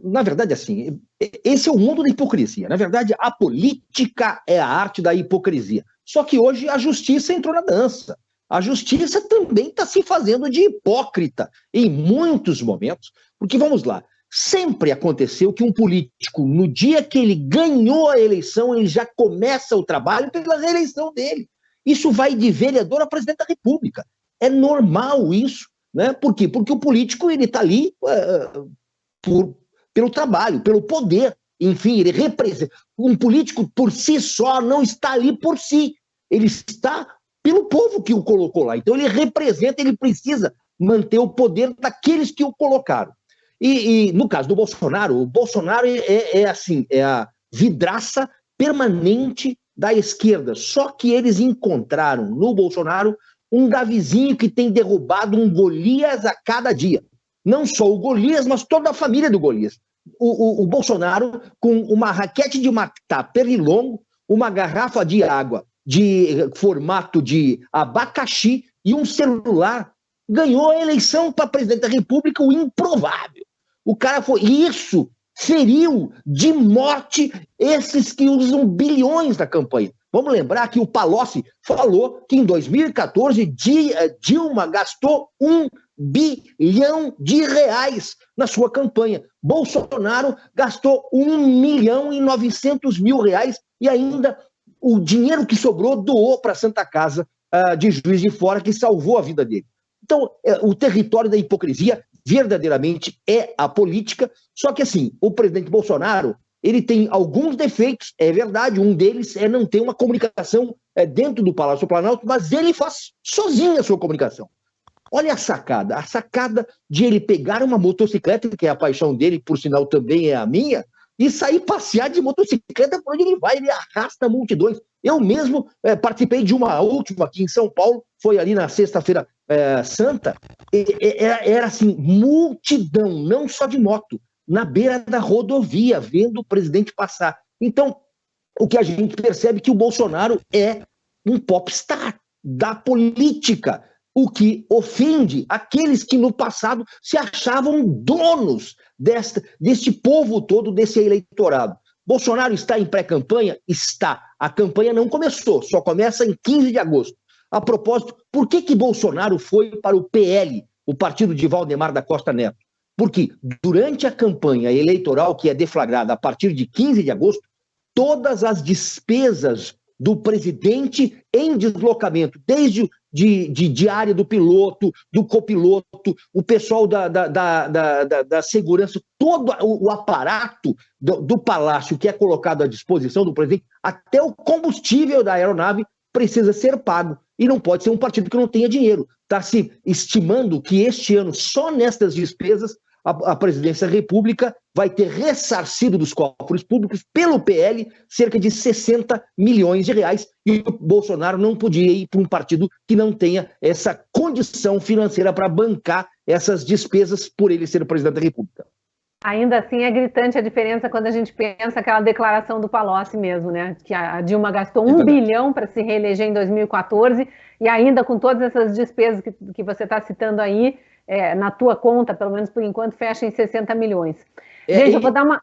na verdade, assim, esse é o mundo da hipocrisia. Na verdade, a política é a arte da hipocrisia. Só que hoje a justiça entrou na dança. A justiça também está se fazendo de hipócrita em muitos momentos, porque, vamos lá, sempre aconteceu que um político, no dia que ele ganhou a eleição, ele já começa o trabalho pela reeleição dele. Isso vai de vereador a presidente da República. É normal isso, né? Por quê? Porque o político está ali pelo trabalho, pelo poder. Enfim, ele representa. Um político por si só não está ali por si. Ele está pelo povo que o colocou lá. Então ele representa, ele precisa manter o poder daqueles que o colocaram. E no caso do Bolsonaro, o Bolsonaro é a vidraça permanente da esquerda, só que eles encontraram no Bolsonaro um Davizinho que tem derrubado um Golias a cada dia. Não só o Golias, mas toda a família do Golias. O Bolsonaro, com uma raquete de matar pernilongo, uma garrafa de água de formato de abacaxi e um celular, ganhou a eleição para presidente da República, o improvável. O cara foi... Isso feriu de morte esses que usam bilhões da campanha. Vamos lembrar que o Palocci falou que em 2014 Dilma gastou R$1 bilhão na sua campanha. Bolsonaro gastou R$1.900.000 e ainda o dinheiro que sobrou doou para a Santa Casa de Juiz de Fora, que salvou a vida dele. Então, o território da hipocrisia verdadeiramente é a política, só que assim, o presidente Bolsonaro, ele tem alguns defeitos, é verdade, um deles é não ter uma comunicação dentro do Palácio do Planalto, mas ele faz sozinho a sua comunicação. Olha a sacada de ele pegar uma motocicleta, que é a paixão dele, por sinal também é a minha, e sair passear de motocicleta por onde ele vai, ele arrasta multidões. Eu mesmo participei de uma última aqui em São Paulo, foi ali na Sexta-feira Santa, era assim, multidão, não só de moto, na beira da rodovia, vendo o presidente passar. Então, o que a gente percebe é que o Bolsonaro é um popstar da política, o que ofende aqueles que no passado se achavam donos deste povo todo, desse eleitorado. Bolsonaro está em pré-campanha? Está. A campanha não começou, só começa em 15 de agosto. A propósito, por que Bolsonaro foi para o PL, o partido de Valdemar da Costa Neto? Porque durante a campanha eleitoral, que é deflagrada a partir de 15 de agosto, todas as despesas do presidente em deslocamento, desde de diária do piloto, do copiloto, o pessoal da segurança, todo o aparato do palácio que é colocado à disposição do presidente, até o combustível da aeronave precisa ser pago. E não pode ser um partido que não tenha dinheiro. Está se estimando que este ano, só nestas despesas, a presidência da República vai ter ressarcido dos cofres públicos pelo PL cerca de 60 milhões de reais, e o Bolsonaro não podia ir para um partido que não tenha essa condição financeira para bancar essas despesas por ele ser o presidente da República. Ainda assim, é gritante a diferença quando a gente pensa aquela declaração do Palocci mesmo, né? Que a Dilma gastou 1 bilhão para se reeleger em 2014, e ainda com todas essas despesas que você está citando aí, na tua conta, pelo menos por enquanto, fecha em 60 milhões. Gente, eu vou dar uma...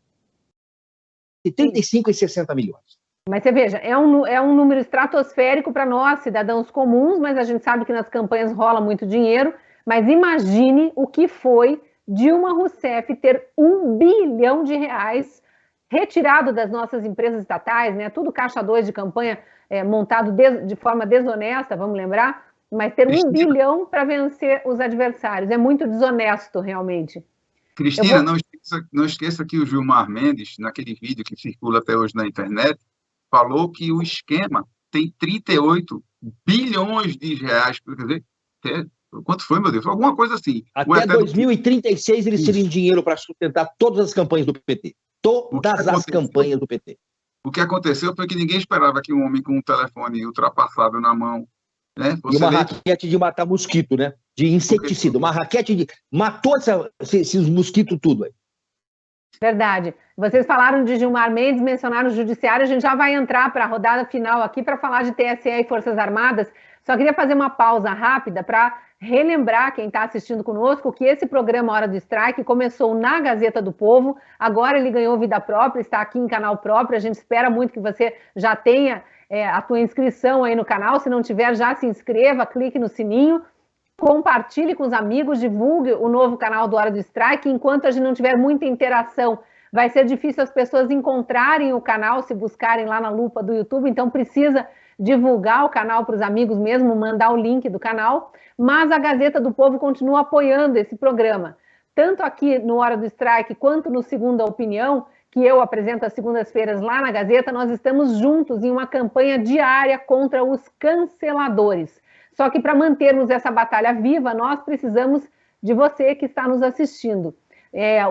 35 e 60 milhões. Mas você veja, é um número estratosférico para nós, cidadãos comuns, mas a gente sabe que nas campanhas rola muito dinheiro. Mas imagine o que foi Dilma Rousseff ter 1 bilhão de reais retirado das nossas empresas estatais, né? Tudo caixa 2 de campanha montado de forma desonesta, vamos lembrar, mas ter 1 bilhão para vencer os adversários. É muito desonesto, realmente. Cristina, não esqueça que o Gilmar Mendes, naquele vídeo que circula até hoje na internet, falou que o esquema tem 38 bilhões de reais. Quer dizer, quanto foi, meu Deus? Alguma coisa assim. Até 2036 eles teriam dinheiro para sustentar todas as campanhas do PT. Todas as campanhas do PT. O que aconteceu foi que ninguém esperava que um homem com um telefone ultrapassado na mão, né, e uma raquete de matar mosquito, né? De inseticida. Uma raquete matou esses mosquitos tudo aí. Verdade. Vocês falaram de Gilmar Mendes, mencionaram o judiciário, a gente já vai entrar para a rodada final aqui para falar de TSE e Forças Armadas. Só queria fazer uma pausa rápida para relembrar quem está assistindo conosco que esse programa Hora do Strike começou na Gazeta do Povo, agora ele ganhou vida própria, está aqui em canal próprio, a gente espera muito que você já tenha a tua inscrição aí no canal, se não tiver, já se inscreva, clique no sininho, compartilhe com os amigos, divulgue o novo canal do Hora do Strike. Enquanto a gente não tiver muita interação, vai ser difícil as pessoas encontrarem o canal, se buscarem lá na lupa do YouTube, então precisa divulgar o canal para os amigos mesmo, mandar o link do canal, mas a Gazeta do Povo continua apoiando esse programa, tanto aqui no Hora do Strike, quanto no Segunda Opinião, que eu apresento às segundas-feiras lá na Gazeta. Nós estamos juntos em uma campanha diária contra os canceladores. Só que para mantermos essa batalha viva, nós precisamos de você que está nos assistindo.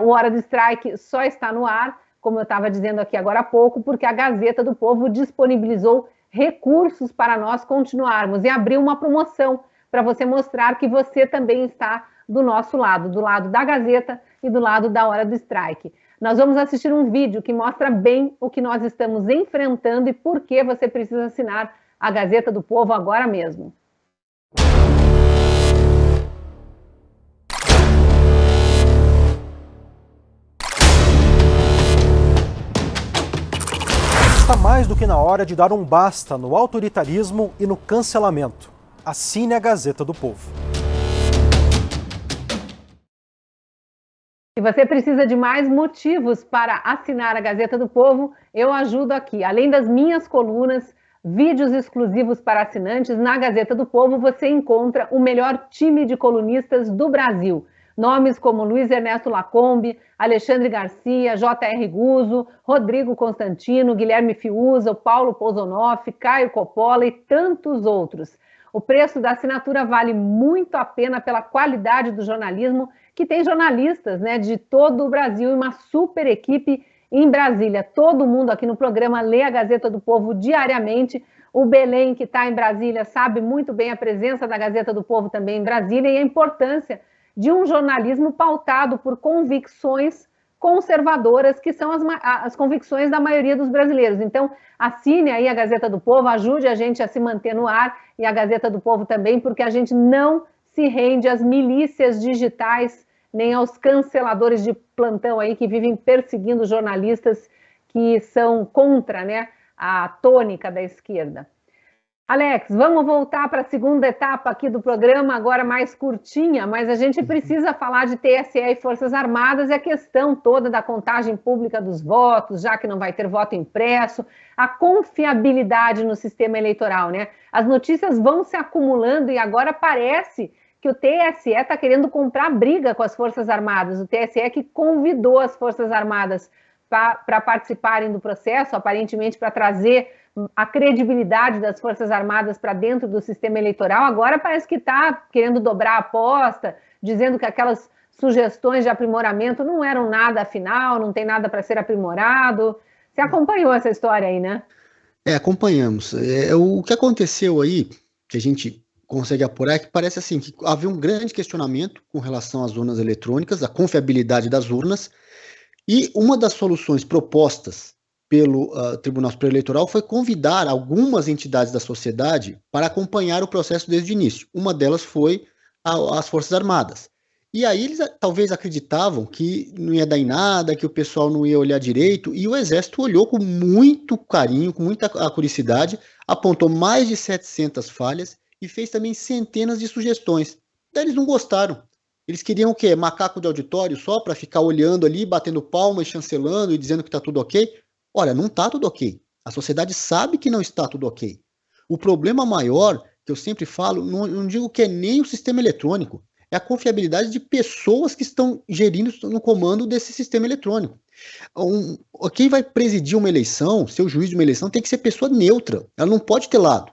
O Hora do Strike só está no ar, como eu estava dizendo aqui agora há pouco, porque a Gazeta do Povo disponibilizou recursos para nós continuarmos e abriu uma promoção para você mostrar que você também está do nosso lado, do lado da Gazeta e do lado da Hora do Strike. Nós vamos assistir um vídeo que mostra bem o que nós estamos enfrentando e por que você precisa assinar a Gazeta do Povo agora mesmo. Está mais do que na hora de dar um basta no autoritarismo e no cancelamento. Assine a Gazeta do Povo. Se você precisa de mais motivos para assinar a Gazeta do Povo, eu ajudo aqui. Além das minhas colunas, vídeos exclusivos para assinantes, na Gazeta do Povo você encontra o melhor time de colunistas do Brasil. Nomes como Luiz Ernesto Lacombe, Alexandre Garcia, J.R. Guzzo, Rodrigo Constantino, Guilherme Fiuza, Paulo Pozonoff, Caio Coppola e tantos outros. O preço da assinatura vale muito a pena pela qualidade do jornalismo, que tem jornalistas, né, de todo o Brasil e uma super equipe em Brasília. Todo mundo aqui no programa lê a Gazeta do Povo diariamente. O Belém, que está em Brasília, sabe muito bem a presença da Gazeta do Povo também em Brasília e a importância de um jornalismo pautado por convicções conservadoras, que são as convicções da maioria dos brasileiros. Então, assine aí a Gazeta do Povo, ajude a gente a se manter no ar, e a Gazeta do Povo também, porque a gente não se rende às milícias digitais, nem aos canceladores de plantão aí que vivem perseguindo jornalistas que são contra, né, a tônica da esquerda. Alex, vamos voltar para a segunda etapa aqui do programa, agora mais curtinha, mas a gente precisa falar de TSE e Forças Armadas e a questão toda da contagem pública dos votos, já que não vai ter voto impresso, a confiabilidade no sistema eleitoral, né? As notícias vão se acumulando e agora parece que o TSE está querendo comprar briga com as Forças Armadas, o TSE que convidou as Forças Armadas para participarem do processo, aparentemente para trazer a credibilidade das Forças Armadas para dentro do sistema eleitoral, agora parece que está querendo dobrar a aposta, dizendo que aquelas sugestões de aprimoramento não eram nada afinal, não tem nada para ser aprimorado. Você acompanhou essa história aí, né? Acompanhamos. O que aconteceu aí, que a gente consegue apurar, é que parece assim, que havia um grande questionamento com relação às urnas eletrônicas, a confiabilidade das urnas, e uma das soluções propostas pelo Tribunal Superior Eleitoral foi convidar algumas entidades da sociedade para acompanhar o processo desde o início. Uma delas foi as Forças Armadas. E aí eles talvez acreditavam que não ia dar em nada, que o pessoal não ia olhar direito, e o Exército olhou com muito carinho, com muita curiosidade, apontou mais de 700 falhas e fez também centenas de sugestões. Daí eles não gostaram. Eles queriam o quê? Macaco de auditório só para ficar olhando ali, batendo palma e chancelando e dizendo que está tudo ok? Olha, não está tudo ok. A sociedade sabe que não está tudo ok. O problema maior, que eu sempre falo, não digo que é nem o sistema eletrônico, é a confiabilidade de pessoas que estão gerindo no comando desse sistema eletrônico. Quem vai presidir uma eleição, ser o juiz de uma eleição, tem que ser pessoa neutra. Ela não pode ter lado.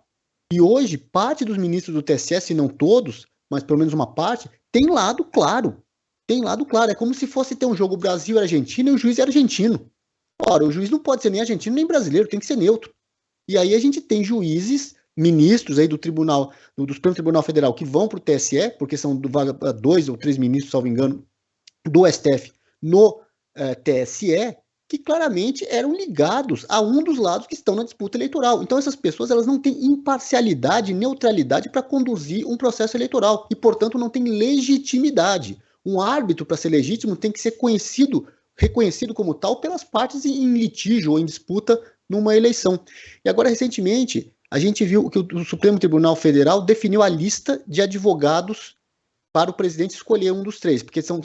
E hoje, parte dos ministros do TSE, se não todos, mas pelo menos uma parte, tem lado claro. Tem lado claro. É como se fosse ter um jogo Brasil e Argentina e o juiz é argentino. Ora, o juiz não pode ser nem argentino nem brasileiro, tem que ser neutro. E aí a gente tem juízes, ministros aí do Supremo Tribunal Federal que vão para o TSE, porque são 2 ou 3 ministros, salvo engano, do STF no TSE, que claramente eram ligados a um dos lados que estão na disputa eleitoral. Então essas pessoas elas não têm imparcialidade, neutralidade para conduzir um processo eleitoral e, portanto, não têm legitimidade. Um árbitro, para ser legítimo, tem que ser reconhecido como tal pelas partes em litígio ou em disputa numa eleição. E agora, recentemente, a gente viu que o Supremo Tribunal Federal definiu a lista de advogados para o presidente escolher um dos 3, porque são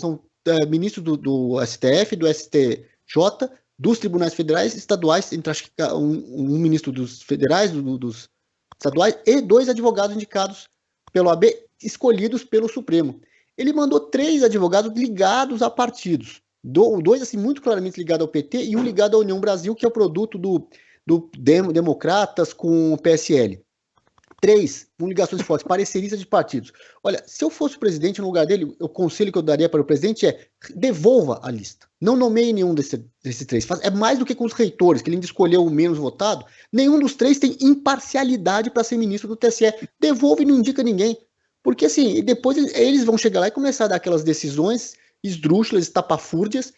ministros do STF, do STJ, dos tribunais federais, estaduais, entre acho que um ministro dos federais, dos estaduais, e 2 advogados indicados pelo AB, escolhidos pelo Supremo. Ele mandou 3 advogados ligados a partidos. 2 assim, muito claramente ligados ao PT e um ligado à União Brasil, que é o produto do Democratas com o PSL. 3, com ligações fortes, pareceristas de partidos. Olha, se eu fosse o presidente, no lugar dele, o conselho que eu daria para o presidente é devolva a lista. Não nomeie nenhum desses 3. É mais do que com os reitores, que ele ainda escolheu o menos votado. Nenhum dos 3 tem imparcialidade para ser ministro do TSE. Devolve e não indica ninguém. Porque assim, depois eles vão chegar lá e começar a dar aquelas decisões esdrúxulas, estapafúrdias,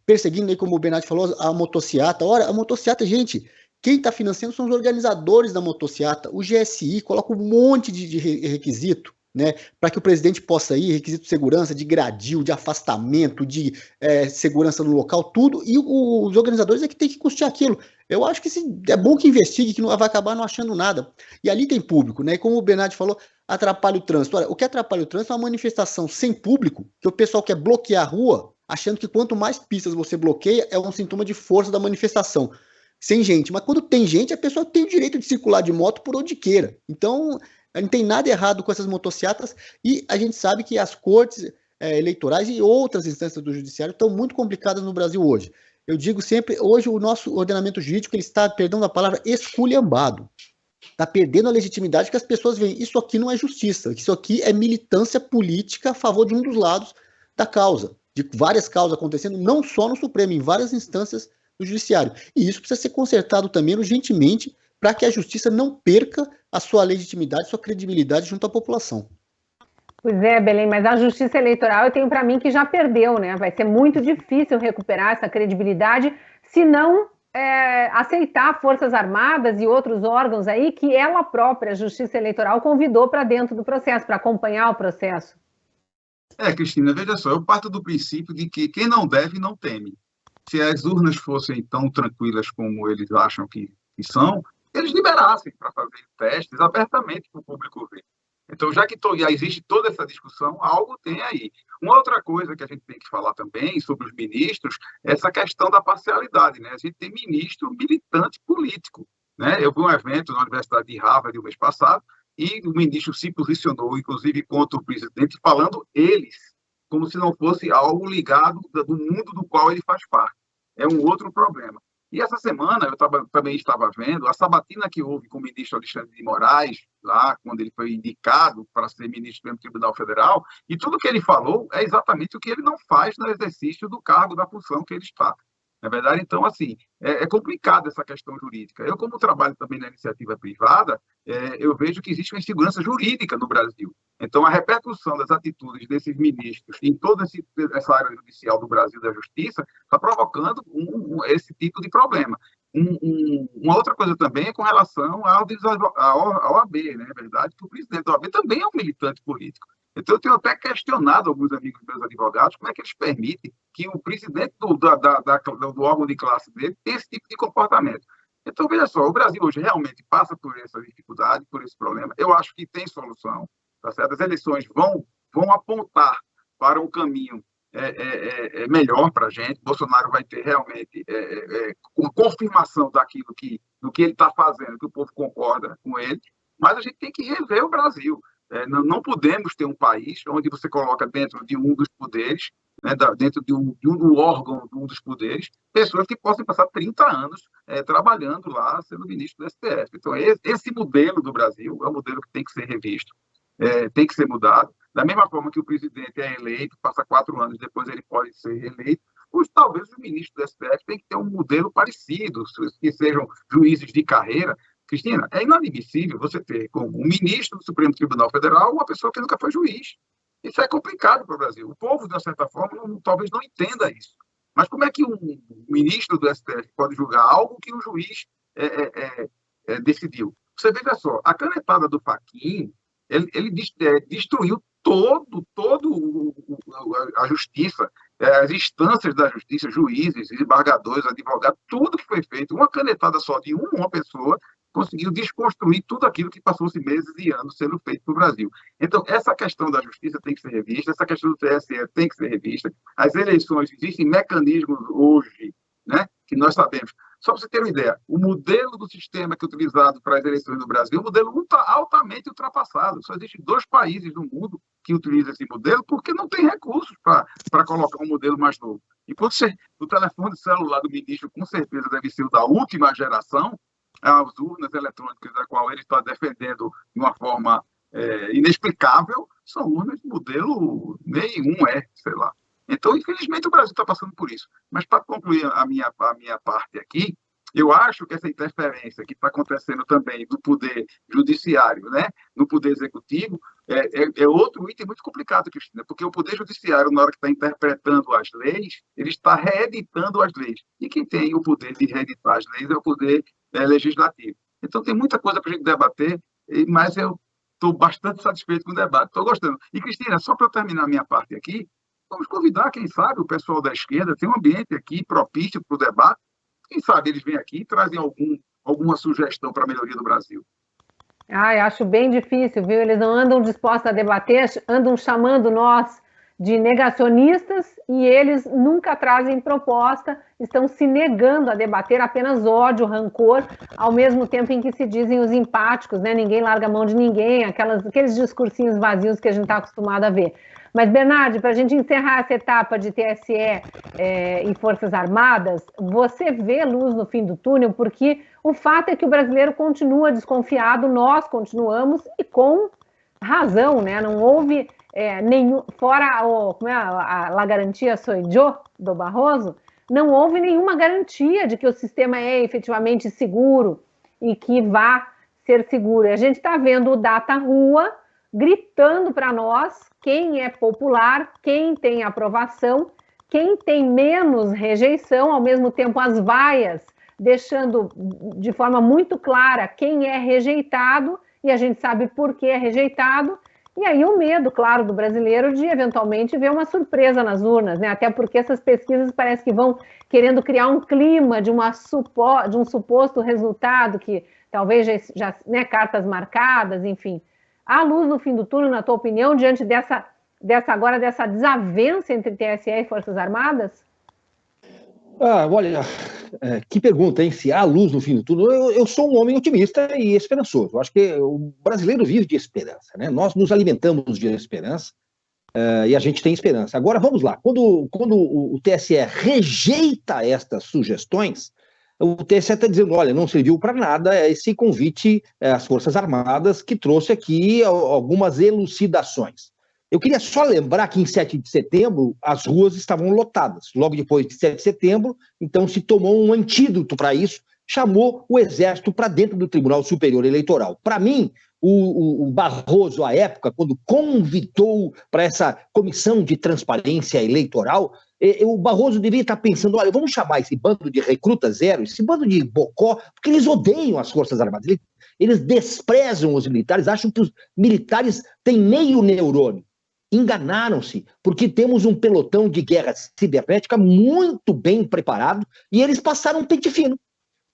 perseguindo aí, como o Bernardi falou, a motociata. Ora, a motociata, gente, quem está financiando são os organizadores da motociata. O GSI coloca um monte de requisito, né, para que o presidente possa ir, requisito de segurança, de gradil, de afastamento, de segurança no local, tudo, e os organizadores é que tem que custear aquilo. Eu acho que é bom que investigue, que não vai acabar não achando nada. E ali tem público, né? E como o Bernardi falou, atrapalha o trânsito. Olha, o que atrapalha o trânsito é uma manifestação sem público, que o pessoal quer bloquear a rua, achando que quanto mais pistas você bloqueia, é um sintoma de força da manifestação. Sem gente. Mas quando tem gente, a pessoa tem o direito de circular de moto por onde queira. Então, não tem nada errado com essas motocicletas e a gente sabe que as cortes eleitorais e outras instâncias do judiciário estão muito complicadas no Brasil hoje. Eu digo sempre, hoje o nosso ordenamento jurídico ele está, perdão a palavra, esculhambado. Está perdendo a legitimidade que as pessoas veem. Isso aqui não é justiça, isso aqui é militância política a favor de um dos lados da causa. De várias causas acontecendo, não só no Supremo, em várias instâncias do judiciário. E isso precisa ser consertado também urgentemente para que a justiça não perca a sua legitimidade, sua credibilidade junto à população. Pois é, Belém, mas a Justiça Eleitoral eu tenho para mim que já perdeu, né? Vai ser muito difícil recuperar essa credibilidade se não aceitar Forças Armadas e outros órgãos aí que ela própria, a Justiça Eleitoral, convidou para dentro do processo, para acompanhar o processo. Cristina, veja só, eu parto do princípio de que quem não deve, não teme. Se as urnas fossem tão tranquilas como eles acham que são, eles liberassem para fazer testes abertamente para o público ver. Então, já que já existe toda essa discussão, algo tem aí. Uma outra coisa que a gente tem que falar também sobre os ministros é essa questão da parcialidade, né? A gente tem ministro militante político, né? Eu vi um evento na Universidade de Harvard no mês passado e o ministro se posicionou, inclusive, contra o presidente, falando eles, como se não fosse algo ligado do mundo do qual ele faz parte. É um outro problema. E essa semana eu também estava vendo a sabatina que houve com o ministro Alexandre de Moraes, lá quando ele foi indicado para ser ministro do Tribunal Federal, e tudo que ele falou é exatamente o que ele não faz no exercício do cargo, da função que ele está. Na verdade, então, assim, é complicado essa questão jurídica. Eu, como trabalho também na iniciativa privada, eu vejo que existe uma insegurança jurídica no Brasil. Então, a repercussão das atitudes desses ministros em toda essa área judicial do Brasil, da justiça, está provocando esse tipo de problema. Uma outra coisa também é com relação à OAB, né? É verdade que o presidente da OAB também é um militante político. Então, eu tenho até questionado alguns amigos meus advogados como é que eles permitem que o presidente do órgão de classe dele tenha esse tipo de comportamento. Então, veja só, o Brasil hoje realmente passa por essa dificuldade, por esse problema. Eu acho que tem solução, tá certo? As eleições vão apontar para um caminho melhor para a gente. Bolsonaro vai ter realmente uma confirmação do que ele está fazendo, que o povo concorda com ele, mas a gente tem que rever o Brasil. Não podemos ter um país onde você coloca dentro de um dos poderes, né, dentro de um órgão de um dos poderes, pessoas que possam passar 30 anos trabalhando lá, sendo ministro do STF. Então, esse modelo do Brasil é um modelo que tem que ser revisto, tem que ser mudado. Da mesma forma que o presidente é eleito, passa 4 anos, depois ele pode ser reeleito, talvez os ministros do STF tenham que ter um modelo parecido, que sejam juízes de carreira. Cristina, é inadmissível você ter como ministro do Supremo Tribunal Federal uma pessoa que nunca foi juiz. Isso é complicado para o Brasil. O povo, de uma certa forma, talvez não entenda isso. Mas como é que um ministro do STF pode julgar algo que o juiz decidiu? Você veja só, a canetada do Fachin, ele destruiu a justiça, as instâncias da justiça, juízes, desembargadores, advogados, tudo que foi feito, uma canetada só de uma pessoa, conseguiu desconstruir tudo aquilo que passou-se meses e anos sendo feito no Brasil. Então, essa questão da justiça tem que ser revista, essa questão do TSE tem que ser revista. As eleições, existem mecanismos hoje, né, que nós sabemos. Só para você ter uma ideia, o modelo do sistema que é utilizado para as eleições no Brasil é um modelo altamente ultrapassado. Só existem 2 países no mundo que utilizam esse modelo porque não tem recursos para colocar um modelo mais novo. E o telefone celular do ministro, com certeza, deve ser o da última geração, as urnas eletrônicas da qual ele está defendendo de uma forma inexplicável, são urnas de modelo nenhum, sei lá. Então, infelizmente, o Brasil está passando por isso. Mas, para concluir a minha parte aqui, eu acho que essa interferência que está acontecendo também do poder judiciário, né, no poder executivo, é outro item muito complicado, Cristina, porque o poder judiciário, na hora que está interpretando as leis, ele está reeditando as leis. E quem tem o poder de reeditar as leis é o poder legislativo. Então, tem muita coisa para a gente debater, mas eu estou bastante satisfeito com o debate, estou gostando. E, Cristina, só para eu terminar a minha parte aqui, vamos convidar, quem sabe, o pessoal da esquerda, tem um ambiente aqui propício para o debate, quem sabe eles vêm aqui e trazem alguma sugestão para a melhoria do Brasil. Acho bem difícil, viu? Eles não andam dispostos a debater, andam chamando nós de negacionistas e eles nunca trazem proposta, estão se negando a debater apenas ódio, rancor, ao mesmo tempo em que se dizem os empáticos, né? Ninguém larga a mão de ninguém, aqueles discursinhos vazios que a gente está acostumado a ver. Mas, Bernardi, para a gente encerrar essa etapa de TSE e Forças Armadas, você vê luz no fim do túnel, porque o fato é que o brasileiro continua desconfiado, nós continuamos, e com razão, né? Não houve nenhum, fora a garantia sou eu, do Barroso, não houve nenhuma garantia de que o sistema é efetivamente seguro e que vá ser seguro. A gente está vendo o Data Rua gritando para nós quem é popular, quem tem aprovação, quem tem menos rejeição, ao mesmo tempo as vaias, deixando de forma muito clara quem é rejeitado, e a gente sabe por que é rejeitado, e aí o medo, claro, do brasileiro de eventualmente ver uma surpresa nas urnas, né? Até porque essas pesquisas parece que vão querendo criar um clima de um suposto resultado que talvez já né, cartas marcadas, enfim. Há luz no fim do túnel, na tua opinião, diante dessa desavença entre TSE e Forças Armadas? Olha, que pergunta, hein? Se há luz no fim do túnel. Eu sou um homem otimista e esperançoso. Eu acho que o brasileiro vive de esperança, né? Nós nos alimentamos de esperança e a gente tem esperança. Agora, vamos lá. Quando o TSE rejeita estas sugestões, o TSE está dizendo, olha, não serviu para nada esse convite às Forças Armadas, que trouxe aqui algumas elucidações. Eu queria só lembrar que em 7 de setembro as ruas estavam lotadas. Logo depois de 7 de setembro, então se tomou um antídoto para isso, chamou o Exército para dentro do Tribunal Superior Eleitoral. Para mim, o Barroso, à época, quando convidou para essa comissão de transparência eleitoral, o Barroso devia estar pensando, olha, vamos chamar esse bando de recruta zero, esse bando de bocó, porque eles odeiam as Forças Armadas, eles desprezam os militares, acham que os militares têm meio neurônio. Enganaram-se, porque temos um pelotão de guerra cibernética muito bem preparado e eles passaram um pente fino.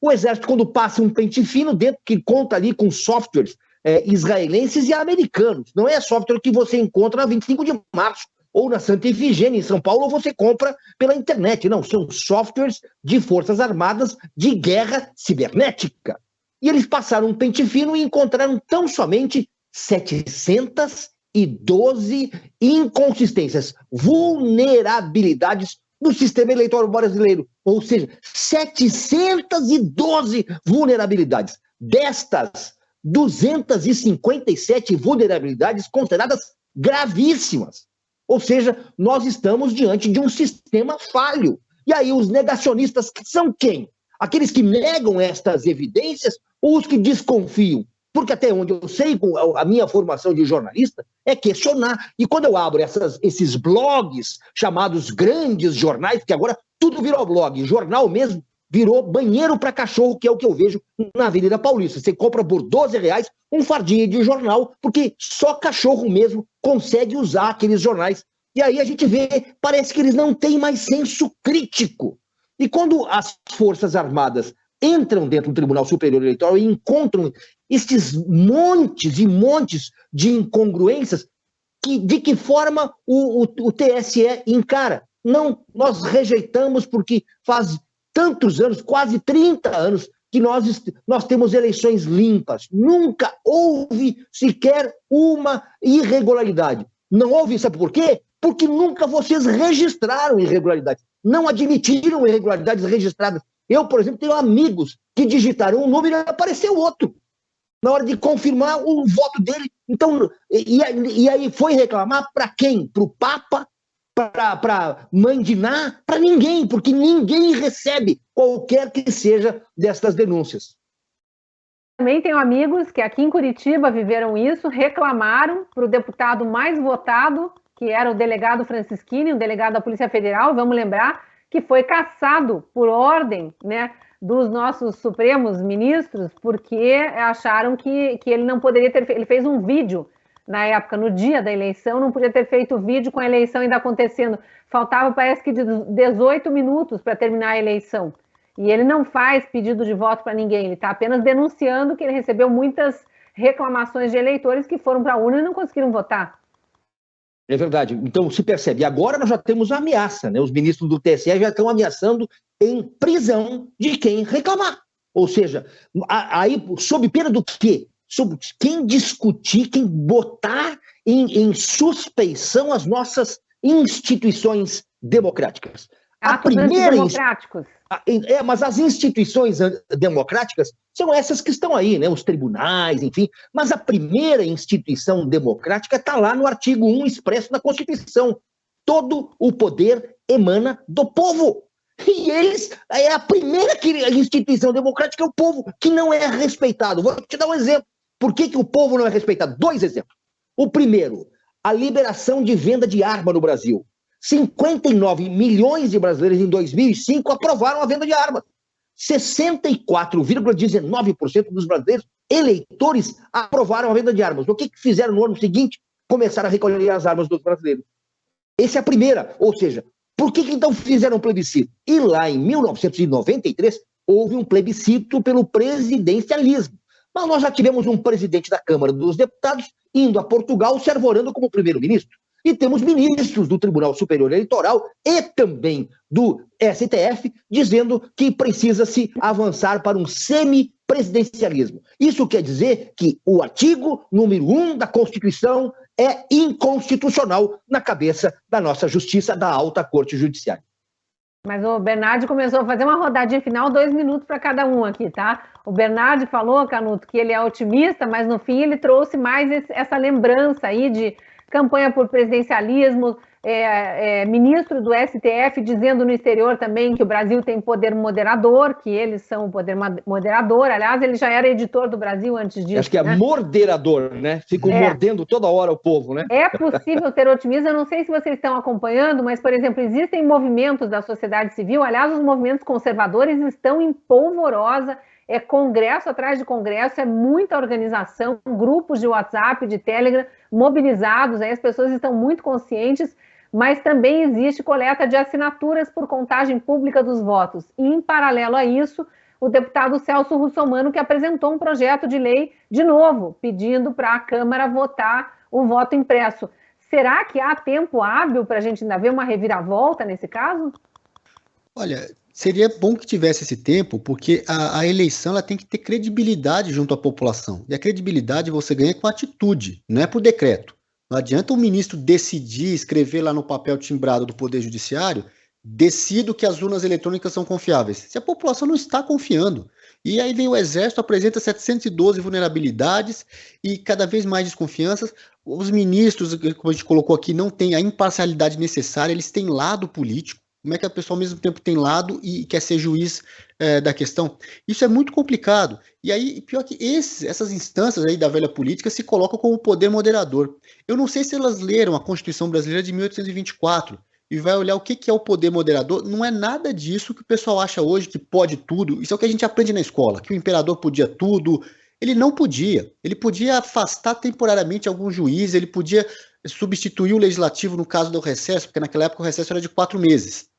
O Exército, quando passa um pente fino, dentro que conta ali com softwares israelenses e americanos, não é software que você encontra na 25 de março ou na Santa Efigênia, em São Paulo, ou você compra pela internet. Não, são softwares de Forças Armadas de guerra cibernética. E eles passaram um pente fino e encontraram tão somente 712 inconsistências, vulnerabilidades no sistema eleitoral brasileiro. Ou seja, 712 vulnerabilidades. Destas, 257 vulnerabilidades consideradas gravíssimas. Ou seja, nós estamos diante de um sistema falho. E aí os negacionistas são quem? Aqueles que negam estas evidências ou os que desconfiam? Porque até onde eu sei, com a minha formação de jornalista, é questionar. E quando eu abro esses blogs chamados grandes jornais, que agora tudo virou blog, jornal mesmo virou banheiro para cachorro, que é o que eu vejo na Avenida Paulista. Você compra por R$12 um fardinho de jornal, porque só cachorro mesmo consegue usar aqueles jornais. E aí a gente vê, parece que eles não têm mais senso crítico. E quando as Forças Armadas entram dentro do Tribunal Superior Eleitoral e encontram esses montes e montes de incongruências, de que forma o TSE encara? Não, nós rejeitamos porque faz tantos anos, quase 30 anos, que nós temos eleições limpas. Nunca houve sequer uma irregularidade. Não houve, sabe por quê? Porque nunca vocês registraram irregularidades. Não admitiram irregularidades registradas. Eu, por exemplo, tenho amigos que digitaram um número e apareceu outro na hora de confirmar o voto dele. Então, e aí foi reclamar para quem? Para o Papa? Para Mandiná? Para ninguém, porque ninguém recebe qualquer que seja destas denúncias. Também tenho amigos que aqui em Curitiba viveram isso, reclamaram para o deputado mais votado, que era o delegado Francisquini, o delegado da Polícia Federal, vamos lembrar, que foi cassado por ordem, né, dos nossos supremos ministros, porque acharam que ele não poderia ter feito. Ele fez um vídeo na época, no dia da eleição, não podia ter feito vídeo com a eleição ainda acontecendo. Faltava, parece que, 18 minutos para terminar a eleição. E ele não faz pedido de voto para ninguém, ele está apenas denunciando que ele recebeu muitas reclamações de eleitores que foram para a urna e não conseguiram votar. É verdade. Então, se percebe. Agora nós já temos a ameaça, né? Os ministros do TSE já estão ameaçando em prisão de quem reclamar. Ou seja, aí, sob pena do quê? Sobre quem discutir, quem botar em suspeição as nossas instituições democráticas. Atos antidemocráticos. Mas as instituições democráticas são essas que estão aí, né? Os tribunais, enfim. Mas a primeira instituição democrática está lá no artigo 1 expresso da Constituição. Todo o poder emana do povo. E a primeira instituição democrática é o povo, que não é respeitado. Vou te dar um exemplo. Por que o povo não é respeitado? 2 exemplos. O primeiro, a liberação de venda de arma no Brasil. 59 milhões de brasileiros em 2005 aprovaram a venda de armas. 64,19% dos brasileiros eleitores aprovaram a venda de armas. O que fizeram no ano seguinte? Começaram a recolher as armas dos brasileiros. Essa é a primeira. Ou seja, por que então fizeram um plebiscito? E lá em 1993 houve um plebiscito pelo presidencialismo. Mas nós já tivemos um presidente da Câmara dos Deputados indo a Portugal se arvorando como primeiro-ministro. E temos ministros do Tribunal Superior Eleitoral e também do STF dizendo que precisa-se avançar para um semipresidencialismo. Isso quer dizer que o artigo número 1 da Constituição é inconstitucional na cabeça da nossa justiça, da alta corte judiciária. Mas o Bernardi começou a fazer uma rodadinha final, 2 minutos para cada um aqui, tá? O Bernardi falou, Canuto, que ele é otimista, mas no fim ele trouxe mais essa lembrança aí de campanha por presidencialismo, ministro do STF dizendo no exterior também que o Brasil tem poder moderador, que eles são o poder moderador. Aliás, ele já era editor do Brasil antes disso. Acho que é, né? Moderador, né? Ficam mordendo toda hora o povo, né? É possível ter otimismo. Eu não sei se vocês estão acompanhando, mas, por exemplo, existem movimentos da sociedade civil. Aliás, os movimentos conservadores estão em polvorosa. É congresso atrás de congresso, é muita organização, grupos de WhatsApp, de Telegram, mobilizados, aí as pessoas estão muito conscientes, mas também existe coleta de assinaturas por contagem pública dos votos. E, em paralelo a isso, o deputado Celso Russomano, que apresentou um projeto de lei, de novo, pedindo para a Câmara votar o voto impresso. Será que há tempo hábil para a gente ainda ver uma reviravolta nesse caso? Olha, seria bom que tivesse esse tempo, porque a eleição ela tem que ter credibilidade junto à população. E a credibilidade você ganha com atitude, não é por decreto. Não adianta o ministro decidir, escrever lá no papel timbrado do Poder Judiciário, decido que as urnas eletrônicas são confiáveis. Se a população não está confiando. E aí vem o Exército, apresenta 712 vulnerabilidades e cada vez mais desconfianças. Os ministros, como a gente colocou aqui, não têm a imparcialidade necessária, eles têm lado político. Como é que a pessoa ao mesmo tempo tem lado e quer ser juiz da questão? Isso é muito complicado. E aí, pior que essas instâncias aí da velha política se colocam como poder moderador. Eu não sei se elas leram a Constituição Brasileira de 1824 e vai olhar o que é o poder moderador. Não é nada disso que o pessoal acha hoje que pode tudo. Isso é o que a gente aprende na escola, que o imperador podia tudo. Ele não podia. Ele podia afastar temporariamente algum juiz, ele podia substituir o legislativo no caso do recesso, porque naquela época o recesso era de 4 meses.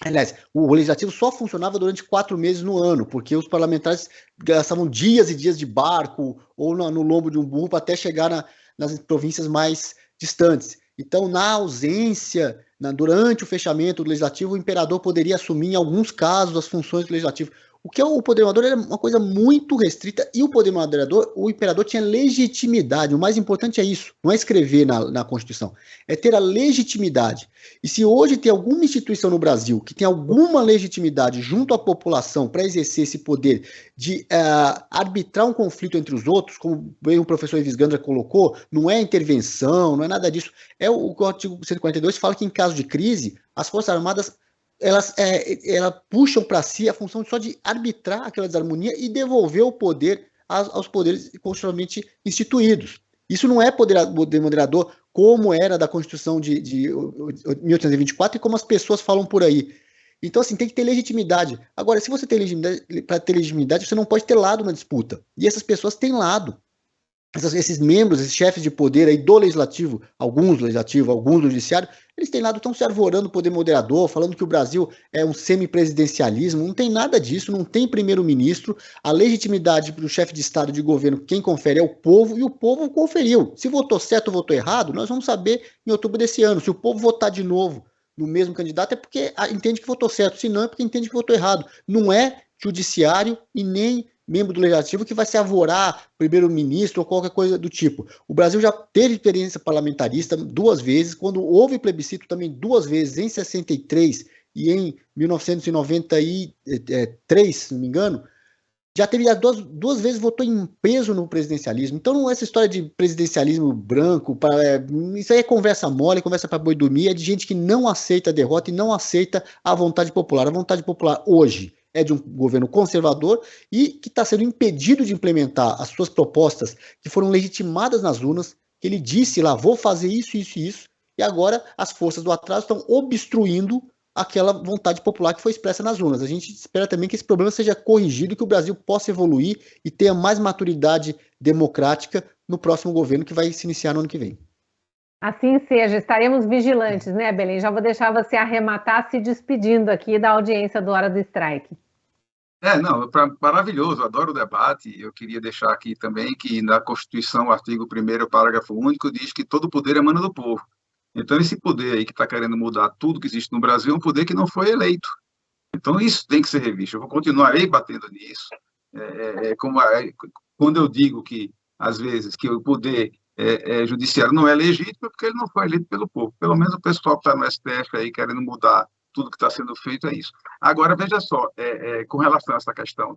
Aliás, o legislativo só funcionava durante 4 meses no ano, porque os parlamentares gastavam dias e dias de barco ou no lombo de um burro até chegar nas províncias mais distantes. Então, na ausência, durante o fechamento do legislativo, o imperador poderia assumir, em alguns casos, as funções do legislativo. O que é o poder moderador é uma coisa muito restrita, e o poder moderador, o imperador tinha legitimidade. O mais importante é isso, não é escrever na Constituição, é ter a legitimidade. E se hoje tem alguma instituição no Brasil que tem alguma legitimidade junto à população para exercer esse poder de arbitrar um conflito entre os outros, como bem o professor Ives Gandra colocou, não é intervenção, não é nada disso. O artigo 142 fala que em caso de crise, as Forças Armadas elas puxam para si a função só de arbitrar aquela desarmonia e devolver o poder aos poderes constitucionalmente instituídos. Isso não é poder moderador como era da Constituição de 1824 e como as pessoas falam por aí. Então, assim, tem que ter legitimidade. Agora, se você tem legitimidade, para ter legitimidade, você não pode ter lado na disputa. E essas pessoas têm lado. Esses membros, esses chefes de poder aí do legislativo, alguns do judiciário, eles têm lado, estão se arvorando o poder moderador, falando que o Brasil é um semipresidencialismo. Não tem nada disso, não tem primeiro-ministro. A legitimidade para o chefe de Estado e de governo, quem confere é o povo, e o povo conferiu. Se votou certo ou votou errado, nós vamos saber em outubro desse ano. Se o povo votar de novo no mesmo candidato, é porque entende que votou certo, se não é porque entende que votou errado. Não é judiciário e nem membro do legislativo que vai se arvorar primeiro-ministro ou qualquer coisa do tipo. O Brasil já teve experiência parlamentarista 2 vezes, quando houve plebiscito também 2 vezes, em 63 e em 1993, se não me engano, já teve as duas vezes, votou em peso no presidencialismo. Então não é essa história de presidencialismo branco, isso aí é conversa mole, conversa para boi dormir, é de gente que não aceita a derrota e não aceita a vontade popular. A vontade popular hoje é de um governo conservador e que está sendo impedido de implementar as suas propostas que foram legitimadas nas urnas, que ele disse lá, vou fazer isso, isso e isso, e agora as forças do atraso estão obstruindo aquela vontade popular que foi expressa nas urnas. A gente espera também que esse problema seja corrigido, que o Brasil possa evoluir e tenha mais maturidade democrática no próximo governo que vai se iniciar no ano que vem. Assim seja, estaremos vigilantes, né, Belém? Já vou deixar você arrematar se despedindo aqui da audiência do Hora do Strike. Não, maravilhoso, adoro o debate. Eu queria deixar aqui também que na Constituição, o artigo 1º, parágrafo único, diz que todo poder emana do povo. Então, esse poder aí que está querendo mudar tudo que existe no Brasil é um poder que não foi eleito. Então, isso tem que ser revisto. Eu vou continuar aí batendo nisso. Quando eu digo que, às vezes, que o poder judiciário não é legítimo, é porque ele não foi eleito pelo povo. Pelo menos o pessoal que está no STF aí querendo mudar tudo que está sendo feito é isso. Agora, veja só, com relação a essa questão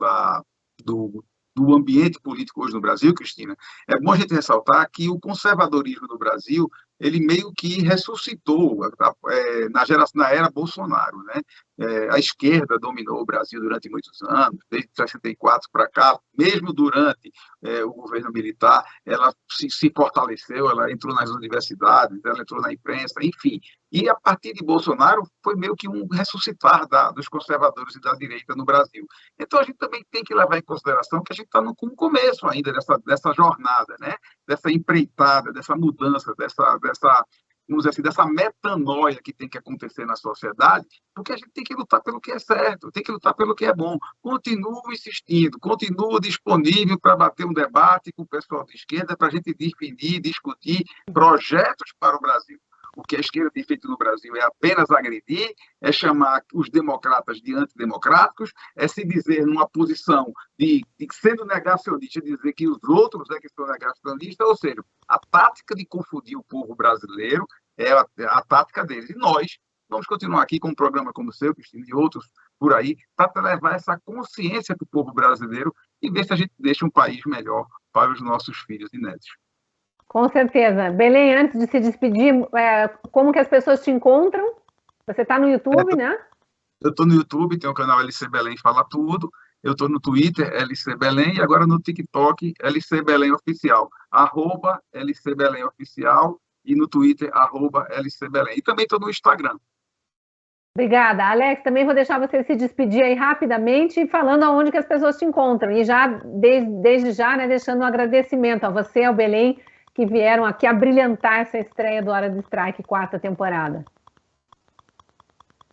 do ambiente político hoje no Brasil, Cristina, é bom a gente ressaltar que o conservadorismo no Brasil, ele meio que ressuscitou na era Bolsonaro, né? A esquerda dominou o Brasil durante muitos anos, desde 64 para cá, mesmo durante o governo militar, ela se fortaleceu, ela entrou nas universidades, ela entrou na imprensa, enfim. E a partir de Bolsonaro foi meio que um ressuscitar dos conservadores e da direita no Brasil. Então a gente também tem que levar em consideração que a gente está no começo ainda dessa jornada, né? Dessa empreitada, dessa mudança, vamos dizer assim, dessa metanoia que tem que acontecer na sociedade, porque a gente tem que lutar pelo que é certo, tem que lutar pelo que é bom. Continuo insistindo, continuo disponível para bater um debate com o pessoal de esquerda, para a gente definir, discutir projetos para o Brasil. O que a esquerda tem feito no Brasil é apenas agredir, é chamar os democratas de antidemocráticos, é se dizer numa posição de sendo negacionista, dizer que os outros é que são negacionistas, ou seja, a tática de confundir o povo brasileiro é a tática deles. E nós vamos continuar aqui com um programa como o seu, Cristina, e outros por aí, para levar essa consciência para o povo brasileiro e ver se a gente deixa um país melhor para os nossos filhos e netos. Com certeza. Belém, antes de se despedir, como que as pessoas te encontram? Você está no YouTube, né? Eu estou no YouTube, tem o canal LC Belém Fala Tudo. Eu estou no Twitter, LC Belém, e agora no TikTok, LC Belém Oficial. @LC Belém Oficial e no Twitter, @LC Belém. E também estou no Instagram. Obrigada. Alex, também vou deixar você se despedir aí rapidamente, falando aonde que as pessoas te encontram. E já, desde já, né, deixando um agradecimento a você, ao Belém, que vieram aqui abrilhantar essa estreia do Hora do Strike, 4ª temporada.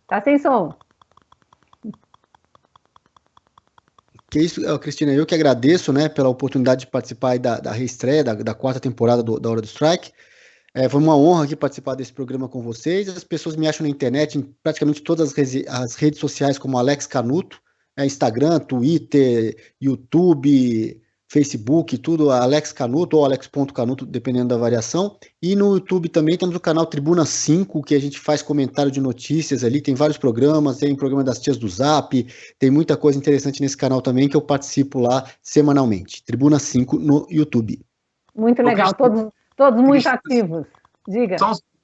Tá sem som. Que isso, Cristina, eu que agradeço, né, pela oportunidade de participar aí da reestreia da 4ª temporada da Hora do Strike. Foi uma honra aqui participar desse programa com vocês. As pessoas me acham na internet, em praticamente todas as redes sociais, como Alex Canuto, Instagram, Twitter, YouTube, Facebook, tudo, Alex Canuto ou Alex.canuto, dependendo da variação. E no YouTube também temos o canal Tribuna 5, que a gente faz comentário de notícias ali, tem vários programas, tem o programa das tias do Zap, tem muita coisa interessante nesse canal também, que eu participo lá semanalmente. Tribuna 5 no YouTube. Muito legal, todos muito ativos. Diga.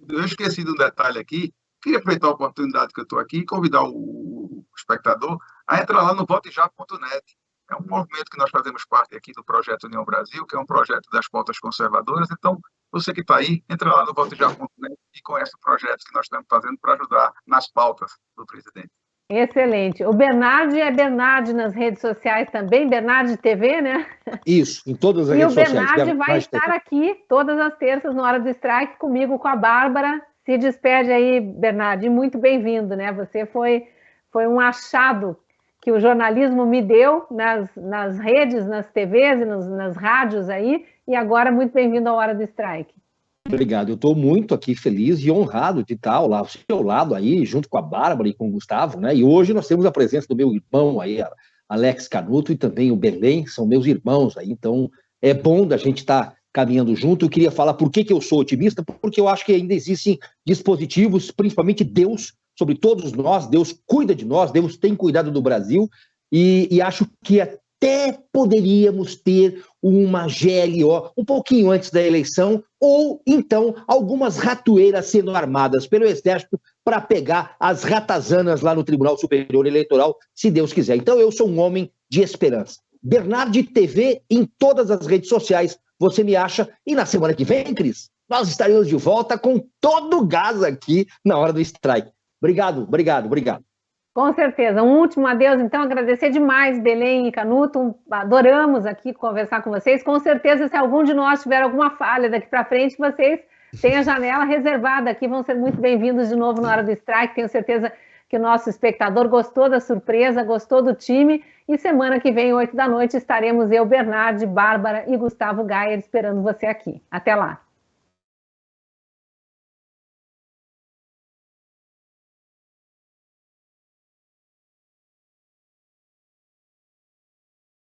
Eu esqueci de um detalhe aqui, queria aproveitar a oportunidade que eu estou aqui e convidar o espectador a entrar lá no votejá.net. É um movimento que nós fazemos parte aqui do Projeto União Brasil, que é um projeto das pautas conservadoras. Então, você que está aí, entra lá no votejá.net e conhece o projeto que nós estamos fazendo para ajudar nas pautas do presidente. Excelente. O Bernardi é Bernardi nas redes sociais também, Bernardi TV, né? Isso, em todas as redes sociais. E o Bernardi vai estar aqui todas as terças no Hora do Strike comigo, com a Bárbara. Se despede aí, Bernardi, muito bem-vindo, né? Você foi um achado que o jornalismo me deu nas redes, nas TVs e nas rádios aí, e agora muito bem-vindo ao Hora do Strike. Obrigado, eu estou muito aqui feliz e honrado de estar ao seu lado aí, junto com a Bárbara e com o Gustavo, né? E hoje nós temos a presença do meu irmão aí, Alex Canuto, e também o Belém, são meus irmãos aí, então é bom da gente estar caminhando junto. Eu queria falar por que eu sou otimista, porque eu acho que ainda existem dispositivos, principalmente Deus, sobre todos nós. Deus cuida de nós, Deus tem cuidado do Brasil, e acho que até poderíamos ter uma GLO um pouquinho antes da eleição, ou então algumas ratoeiras sendo armadas pelo Exército para pegar as ratazanas lá no Tribunal Superior Eleitoral, se Deus quiser. Então eu sou um homem de esperança. Bernardi TV em todas as redes sociais, você me acha. E na semana que vem, Cris, nós estaremos de volta com todo o gás aqui na Hora do Strike. Obrigado. Com certeza. Um último adeus, então, agradecer demais, Belém e Canuto, adoramos aqui conversar com vocês. Com certeza, se algum de nós tiver alguma falha daqui para frente, vocês têm a janela reservada aqui, vão ser muito bem-vindos de novo na Hora do Strike. Tenho certeza que o nosso espectador gostou da surpresa, gostou do time, e semana que vem, 8 da noite, estaremos eu, Bernardi, Bárbara e Gustavo Gayer esperando você aqui. Até lá!